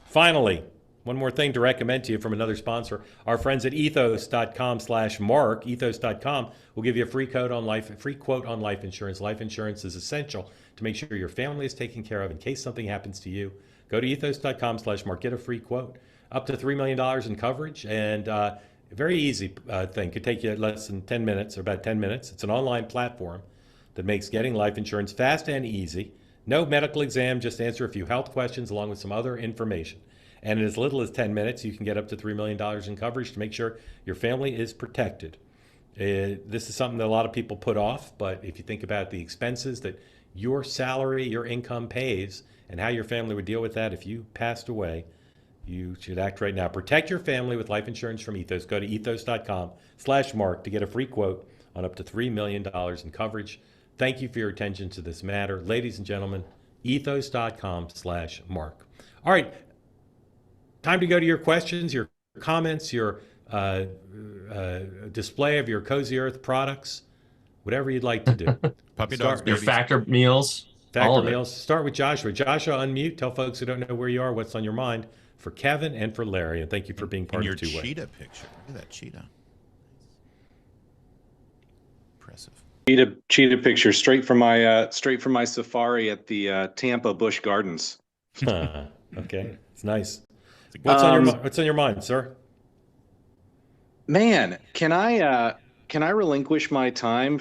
Finally, one more thing to recommend to you from another sponsor. Our friends at ethos.com/Mark, ethos.com, will give you a free quote on life insurance. Life insurance is essential to make sure your family is taken care of in case something happens to you. Go to ethos.com/Mark, get a free quote. Up to $3 million in coverage, and a very easy thing. Could take you less than 10 minutes, or about 10 minutes. It's an online platform that makes getting life insurance fast and easy. No medical exam, just answer a few health questions along with some other information. And in as little as 10 minutes, you can get up to $3 million in coverage to make sure your family is protected. This is something that a lot of people put off, but if you think about the expenses that your salary, your income pays, and how your family would deal with that if you passed away, you should act right now. Protect your family with life insurance from Ethos. Go to ethos.com/Mark to get a free quote on up to $3 million in coverage. Thank you for your attention to this matter. Ladies and gentlemen, ethos.com/Mark. All right, time to go to your questions, your comments, your display of your Cozy Earth products, whatever you'd like to do. Puppy dogs, your factor meals. Factor meals. Start with Joshua. Joshua, unmute. Tell folks who don't know where you are what's on your mind for Kevin and for Larry. And thank you for being part of Two Way. Your cheetah picture. Look at that cheetah. Impressive. Cheetah picture straight from my safari at the Tampa Busch Gardens. Okay, it's nice. What's on your mind, sir? Man, can I relinquish my time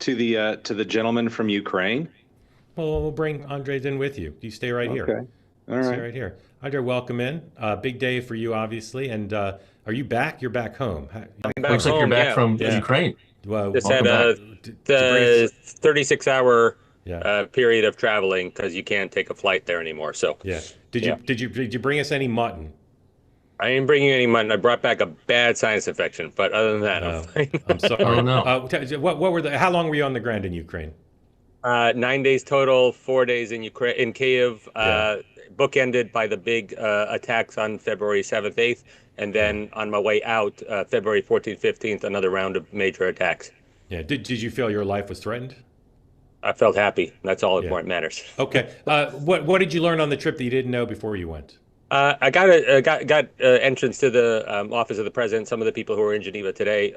to the gentleman from Ukraine? Well, we'll bring Andres in with you. You stay right here. All See right. right here. Andre, welcome in. Big day for you, obviously. And are you back? You're back home. I'm back Looks like you're home, back yeah. from Yeah. Ukraine. Well, Just Welcome had back. did you bring us? the 36-hour Yeah. period of traveling because you can't take a flight there anymore. So Yeah. Did you bring us any mutton? I ain't bringing any mutton. I brought back a bad sinus infection, but other than that, I'm fine. I'm sorry. Oh, no. What were the? How long were you on the ground in Ukraine? 9 days total, 4 days in Ukraine, in Kiev, bookended by the big attacks on February 7th, 8th, and then on my way out, February 14th, 15th, another round of major attacks. Yeah. Did you feel your life was threatened? I felt happy. That's all that matters. Okay. What did you learn on the trip that you didn't know before you went? I got entrance to the office of the president. Some of the people who are in Geneva today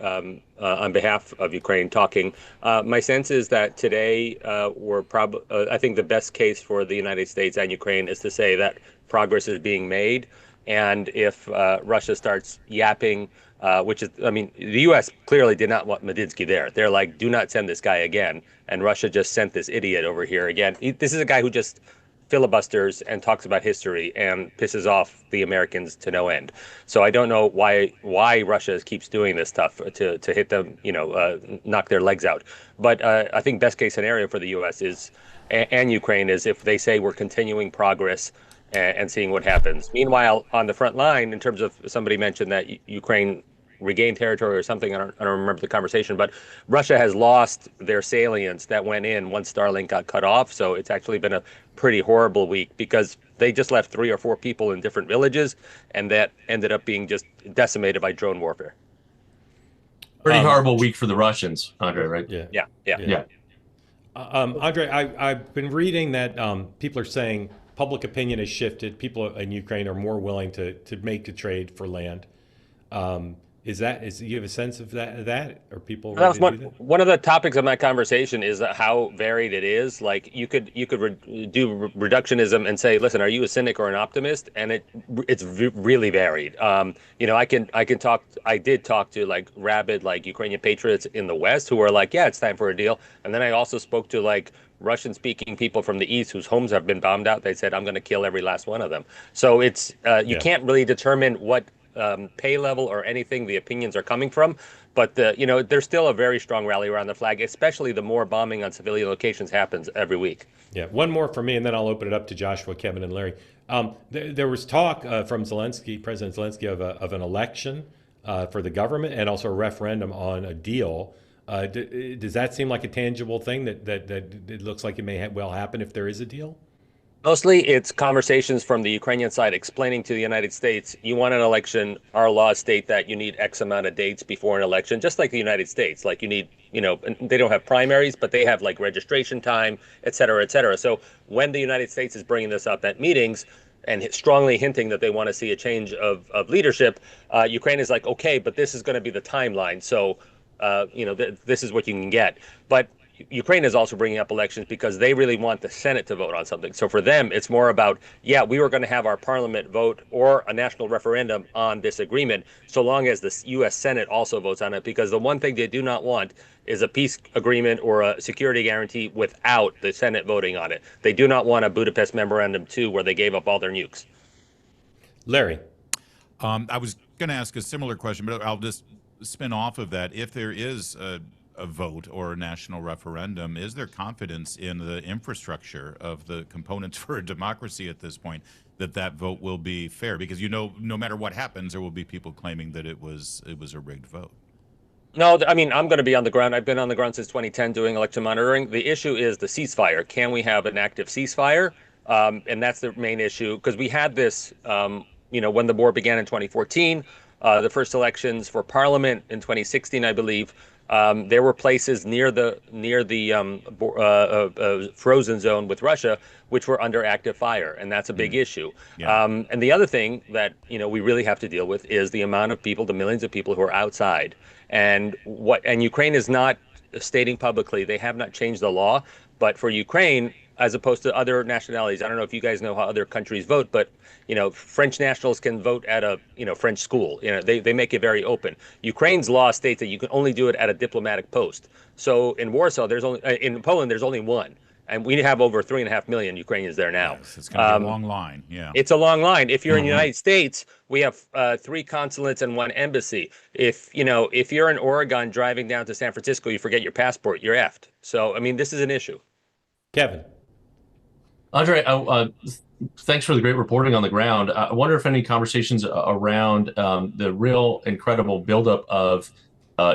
on behalf of Ukraine talking. My sense is that today we're probably. I think the best case for the United States and Ukraine is to say that progress is being made, and if Russia starts yapping, which is, I mean, the U.S. clearly did not want Medinsky there. They're like, do not send this guy again, and Russia just sent this idiot over here again. This is a guy who just filibusters and talks about history and pisses off the Americans to no end. So I don't know why Russia keeps doing this stuff to hit them, knock their legs out. But I think best case scenario for the U.S. is and Ukraine is if they say we're continuing progress and seeing what happens. Meanwhile, on the front line, in terms of somebody mentioned that Ukraine regained territory or something. I don't remember the conversation, but Russia has lost their salience that went in once Starlink got cut off. So it's actually been a pretty horrible week because they just left 3 or 4 people in different villages, and that ended up being just decimated by drone warfare. Pretty horrible week for the Russians, Andre, right? Yeah. Andre, I've been reading that people are saying public opinion has shifted. People in Ukraine are more willing to make a trade for land. Do you have a sense of that? Are people ready to do that? One of the topics of my conversation is how varied it is. Like you could do reductionism and say, listen, are you a cynic or an optimist? And it's really varied. I did talk to like rabid like Ukrainian patriots in the West who are like, yeah, it's time for a deal. And then I also spoke to like Russian-speaking people from the East whose homes have been bombed out. They said, I'm going to kill every last one of them. So it's you can't really determine what pay level or anything the opinions are coming from, but there's still a very strong rally around the flag, especially the more bombing on civilian locations happens every week. Yeah, one more for me, and then I'll open it up to Joshua, Kevin, and Larry. There was talk from President Zelensky, of an election for the government and also a referendum on a deal. Does that seem like a tangible thing that it looks like it may well happen if there is a deal? Mostly it's conversations from the Ukrainian side explaining to the United States, you want an election, our laws state that you need X amount of dates before an election, just like the United States. Like you need, they don't have primaries, but they have like registration time, et cetera, et cetera. So when the United States is bringing this up at meetings and strongly hinting that they want to see a change of leadership, Ukraine is like, okay, but this is going to be the timeline. So, this is what you can get. But Ukraine is also bringing up elections because they really want the Senate to vote on something. So for them, it's more about, we were going to have our parliament vote or a national referendum on this agreement, so long as the U.S. Senate also votes on it, because the one thing they do not want is a peace agreement or a security guarantee without the Senate voting on it. They do not want a Budapest Memorandum 2 where they gave up all their nukes. Larry. I was going to ask a similar question, but I'll just spin off of that. If there is a vote or a national referendum, is there confidence in the infrastructure of the components for a democracy at this point that vote will be fair? Because no matter what happens, there will be people claiming that it was a rigged vote. No, I mean, I'm going to be on the ground. I've been on the ground since 2010 doing election monitoring. The issue is the ceasefire. Can we have an active ceasefire? And that's the main issue, because we had this, when the war began in 2014, the first elections for parliament in 2016, I believe. There were places near the frozen zone with Russia which were under active fire, and that's a big issue. Yeah. And the other thing that we really have to deal with is the amount of people, the millions of people who are outside, and Ukraine is not stating publicly. They have not changed the law, but for Ukraine, as opposed to other nationalities, I don't know if you guys know how other countries vote, but French nationals can vote at a French school. They make it very open. Ukraine's law states that you can only do it at a diplomatic post. So in Warsaw, in Poland, there's only one, And we have over 3.5 million Ukrainians there now. Yes, it's going to be a long line. Yeah. It's a long line. If you're in the United States, we have 3 consulates and 1 embassy. If you're in Oregon driving down to San Francisco, you forget your passport, you're effed. So, I mean, this is an issue. Kevin. Andre, thanks for the great reporting on the ground. I wonder if any conversations around the real incredible buildup of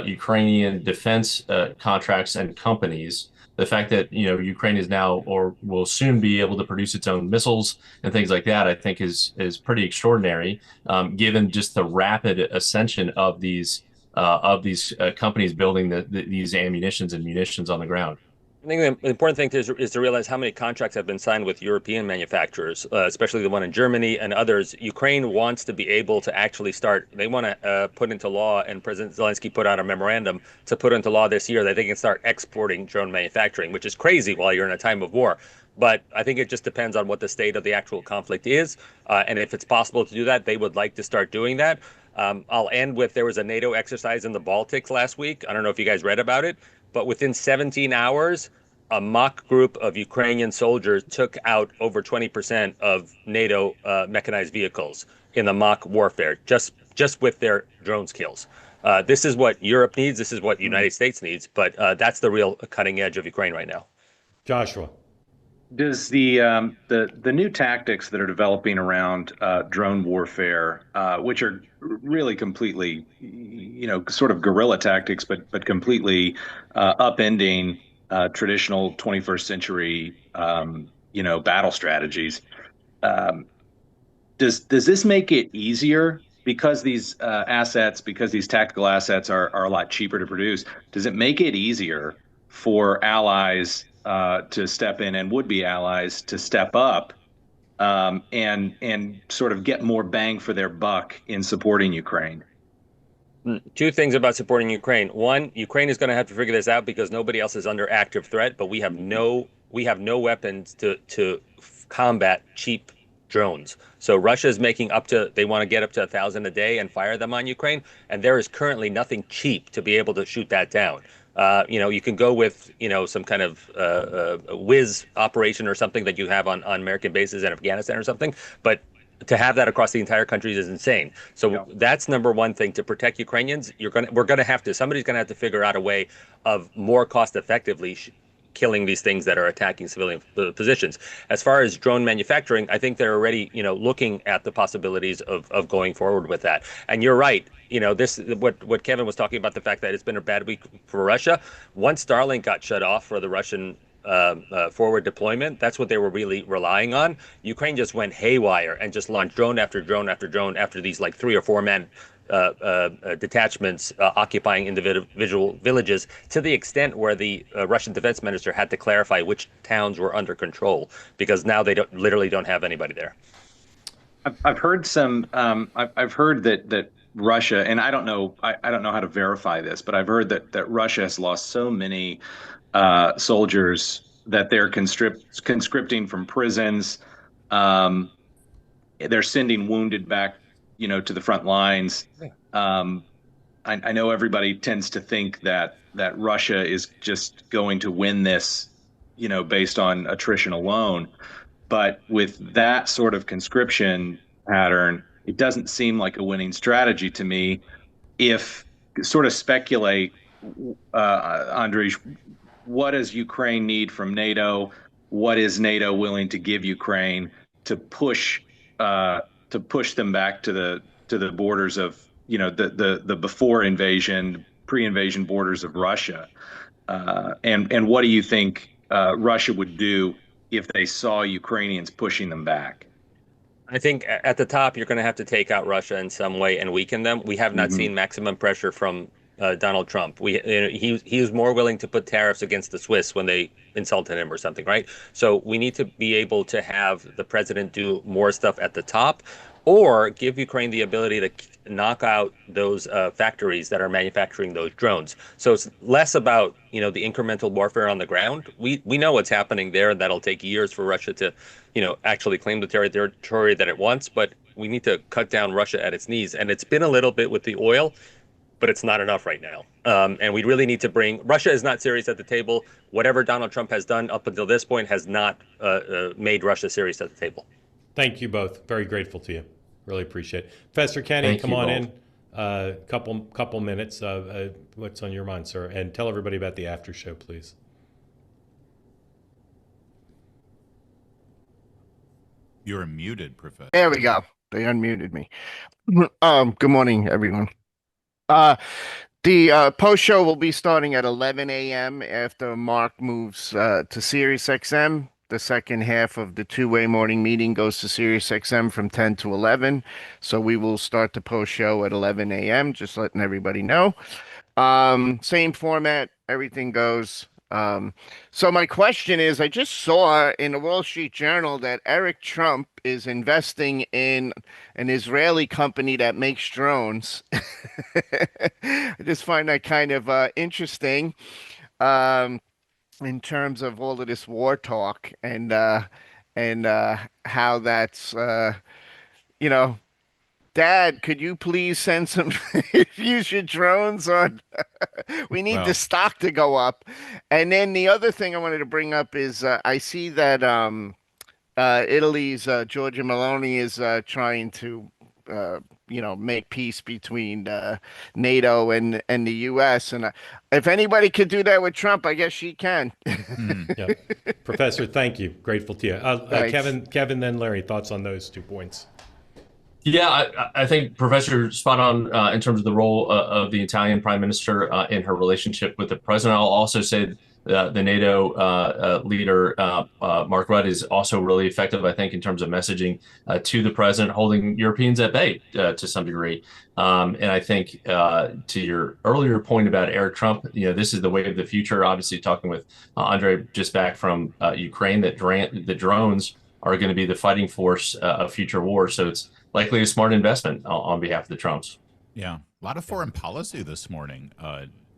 Ukrainian defense contracts and companies, the fact that Ukraine is now or will soon be able to produce its own missiles and things like that, I think is pretty extraordinary, given just the rapid ascension of these companies building these ammunitions and munitions on the ground. I think the important thing is to realize how many contracts have been signed with European manufacturers, especially the one in Germany and others. Ukraine wants to be able to actually start. They want to put into law, and President Zelensky put out a memorandum to put into law this year that they can start exporting drone manufacturing, which is crazy while you're in a time of war. But I think it just depends on what the state of the actual conflict is. And if it's possible to do that, they would like to start doing that. I'll end with, there was a NATO exercise in the Baltics last week. I don't know if you guys read about it, but within 17 hours, a mock group of Ukrainian soldiers took out over 20% of NATO mechanized vehicles in the mock warfare, just with their drone skills. This is what Europe needs. This is what the United States needs. But that's the real cutting edge of Ukraine right now. Joshua. Does the new tactics that are developing around drone warfare, which are really completely, sort of guerrilla tactics, but completely upending traditional 21st century, battle strategies, does this make it easier because these tactical assets are a lot cheaper to produce? Does it make it easier for allies to step in, and would-be allies to step up and sort of get more bang for their buck in supporting Ukraine? 2 things about supporting Ukraine. One, Ukraine is going to have to figure this out because nobody else is under active threat, but we have no weapons to combat cheap drones. So Russia is making they want to get up to 1,000 a day and fire them on Ukraine, and there is currently nothing cheap to be able to shoot that down. You can go with, some kind of whiz operation or something that you have on American bases in Afghanistan or something, but to have that across the entire country is insane. So that's number one thing to protect Ukrainians. Somebody's gonna have to figure out a way of more cost effectively killing these things that are attacking civilian positions. As far as drone manufacturing, I think they're already, looking at the possibilities of going forward with that. And you're right. What Kevin was talking about, the fact that it's been a bad week for Russia. Once Starlink got shut off for the Russian forward deployment, that's what they were really relying on. Ukraine just went haywire and just launched drone after drone after drone after these 3 or 4 man detachments occupying individual villages, to the extent where the Russian defense minister had to clarify which towns were under control, because now they literally don't have anybody there. I've heard I've heard that Russia, and I don't know how to verify this, but I've heard that Russia has lost so many soldiers that they're conscripting from prisons. They're sending wounded back, to the front lines. I know everybody tends to think that Russia is just going to win this, based on attrition alone. But with that sort of conscription pattern, it doesn't seem like a winning strategy to me. If sort of speculate, Andrej, what does Ukraine need from NATO? What is NATO willing to give Ukraine to push them back to the borders of, the before invasion, pre-invasion borders of Russia? And what do you think Russia would do if they saw Ukrainians pushing them back? I think at the top, you're going to have to take out Russia in some way and weaken them. We have not seen maximum pressure from Donald Trump. He was more willing to put tariffs against the Swiss when they insulted him or something, right? So we need to be able to have the president do more stuff at the top, or give Ukraine the ability to knock out those factories that are manufacturing those drones. So it's less about, the incremental warfare on the ground. We know what's happening there, and that'll take years for Russia to, actually claim the territory that it wants. But we need to cut down Russia at its knees. And it's been a little bit with the oil. but it's not enough right now. And we really need to bring Russia is not serious at the table. Whatever Donald Trump has done up until this point has not made Russia serious at the table. Thank you both. Very grateful to you. Really appreciate it. Professor Kenny, come on in. Couple minutes. What's on your mind, sir? And tell everybody about the after show, please. You're muted, Professor. There we go. They unmuted me. Good morning, everyone. The post show will be starting at 11 a.m. after Mark moves to Sirius XM. The second half of the two-way morning meeting goes to Sirius XM from 10 to 11. So we will start the post show at 11 a.m. Just letting everybody know. Same format. Everything goes. So my question is, I just saw in the Wall Street Journal that Eric Trump is investing in an Israeli company that makes drones. I just find that kind of interesting in terms of all of this war talk and how that's, Dad, could you please send some use your drones on? We need the stock to go up. And then the other thing I wanted to bring up is I see that Italy's Giorgia Meloni is trying to make peace between NATO and the U.S. And if anybody could do that with Trump, I guess she can. Yeah. Professor, thank you. Grateful to you. Kevin, then Larry, thoughts on those 2 points? Yeah, I think Professor spot on in terms of the role of the Italian Prime Minister in her relationship with the president. I'll also say the NATO leader, Mark Rutte, is also really effective, I think, in terms of messaging to the president, holding Europeans at bay to some degree. And I think to your earlier point about Eric Trump, this is the way of the future. Obviously, talking with Andre just back from Ukraine, that the drones are going to be the fighting force of future wars. So it's likely a smart investment on behalf of the Trumps. Yeah, a lot of foreign policy this morning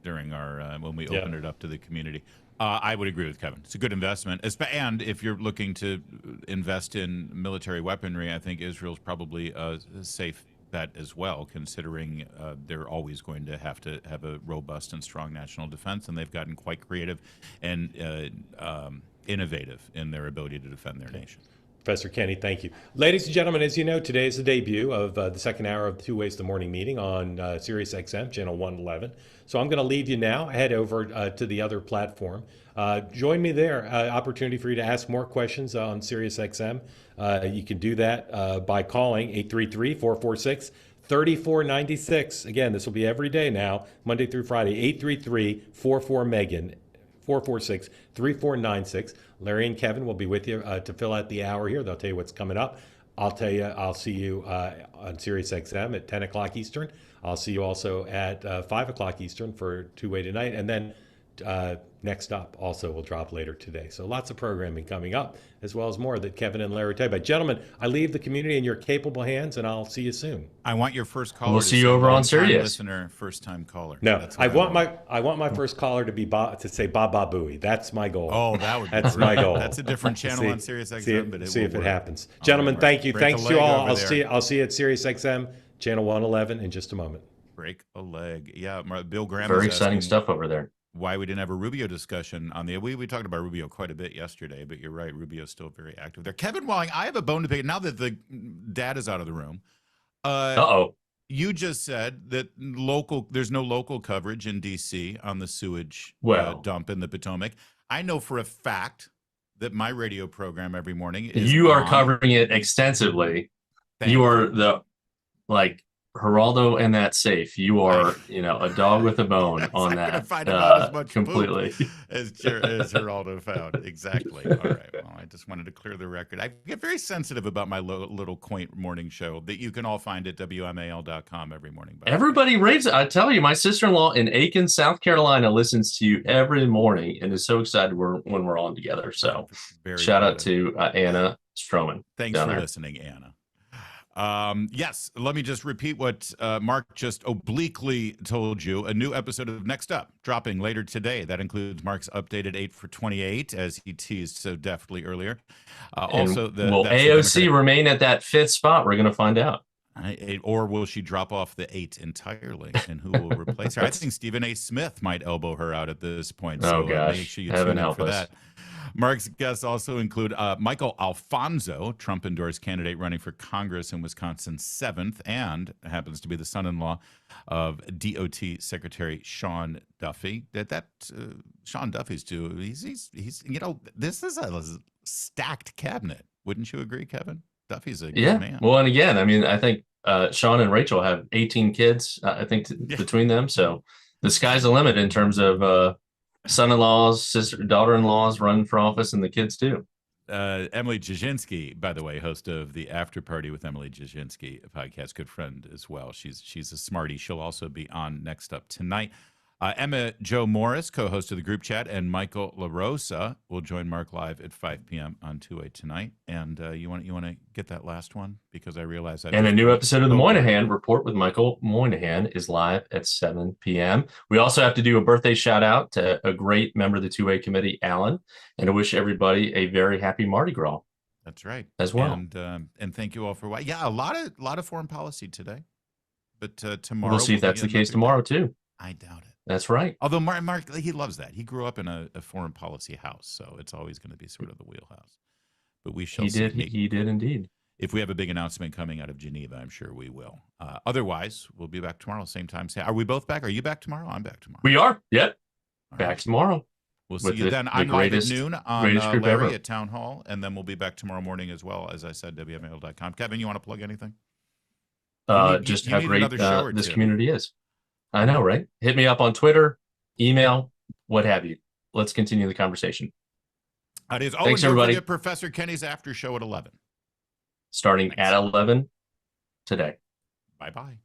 during our when we opened it up to the community. I would agree with Kevin. It's a good investment, and if you're looking to invest in military weaponry, I think Israel's probably a safe bet as well, considering they're always going to have a robust and strong national defense, and they've gotten quite creative and innovative in their ability to defend their nation. Professor Kenny, thank you. Ladies and gentlemen, as you know, today is the debut of the second hour of Two Ways to Morning Meeting on Sirius XM, channel 111. So I'm going to leave you now, head over to the other platform. Join me there. Opportunity for you to ask more questions on Sirius XM. You can do that by calling 833-446-3496. Again, this will be every day now, Monday through Friday, 833-44-MEGAN. 446-3496. Larry and Kevin will be with you to fill out the hour here. They'll tell you what's coming up. I'll tell you, I'll see you on Sirius XM at 10 o'clock Eastern. I'll see you also at 5 o'clock Eastern for Two-Way Tonight. And then Next Up also will drop later today. So lots of programming coming up, as well as more that Kevin and Larry tell you about. Gentlemen, I leave the community in your capable hands, and I'll see you soon. I want your first caller. We'll see you over on Sirius. Listener, first time caller. No, I want my first caller to be to say Baba Booey. That's my goal. Oh, that would be That's my goal. That's a different channel on Sirius XM, but see if it happens. Gentlemen, thank you. Thanks to you all. I'll see you at Sirius XM, channel 111 in just a moment. Break a leg. Yeah, Bill Graham. Very exciting stuff over there. Why we didn't have a Rubio discussion on the we talked about Rubio quite a bit yesterday, but you're right, Rubio's still very active there. Kevin Walling, I have a bone to pick now that the dad is out of the room. You just said that there's no local coverage in DC on the sewage dump in the Potomac. I know for a fact that my radio program every morning is are covering it extensively. You are Geraldo and that safe. You are, a dog with a bone on that. Find about as much completely as Geraldo found. Exactly. All right. Well, I just wanted to clear the record. I get very sensitive about my little quaint morning show that you can all find at WMAL.com every morning. Everybody raves. I tell you, my sister-in-law in Aiken, South Carolina, listens to you every morning and is so excited when we're on together. So, shout out to Anna Stroman. Thanks for listening, Anna. Yes, let me just repeat what Mark just obliquely told you. A new episode of Next Up dropping later today. That includes Mark's updated 8 for 28, as he teased so deftly earlier. Also, will AOC remain at that 5th spot? We're going to find out. Or will she drop off the 8 entirely, and who will replace her? I think Stephen A. Smith might elbow her out at this point. Oh, So gosh. make sure you Heaven tune in help for us. that. Mark's guests also include Michael Alfonso, Trump-endorsed candidate running for Congress in Wisconsin's 7th, and happens to be the son-in-law of DOT Secretary Sean Duffy. Sean Duffy's too. He's this is a stacked cabinet. Wouldn't you agree, Kevin? Duffy's a good man. Well, and again, I mean, I think Sean and Rachel have 18 kids, I think, between them. So the sky's the limit in terms of son-in-laws, daughter-in-laws running for office, and the kids too. Emily Jasinski, by the way, host of the After Party with Emily Jasinski podcast, good friend as well. She's a smarty. She'll also be on next up tonight. Emma Jo Morris, co-host of the group chat, and Michael LaRosa will join Mark live at 5 p.m. on 2A tonight. And you want to get that last one, because I realize that. And a new episode of the Moynihan Report with Michael Moynihan is live at 7 p.m. We also have to do a birthday shout out to a great member of the 2A committee, Alan, and to wish everybody a very happy Mardi Gras. That's right, as well. And thank you all for watching. Yeah, a lot of foreign policy today, but tomorrow we'll see if that's the case tomorrow too. I doubt it. That's right. Although Mark, he loves that. He grew up in a foreign policy house, so it's always going to be sort of the wheelhouse. But we shall see. He did indeed. If we have a big announcement coming out of Geneva, I'm sure we will. Otherwise, we'll be back tomorrow, same time. Are we both back? Are you back tomorrow? I'm back tomorrow. We are. Yep. All back right. tomorrow. We'll see you then. I'm live at noon on Larry at Town Hall, and then we'll be back tomorrow morning as well, as I said, WMAL.com. Kevin, you want to plug anything? Just how great this community is. I know, right? Hit me up on Twitter, email, what have you. Let's continue the conversation. It is. Thanks, everybody. Forget Professor Kenny's after show at 11. Starting at 11 today. Bye-bye.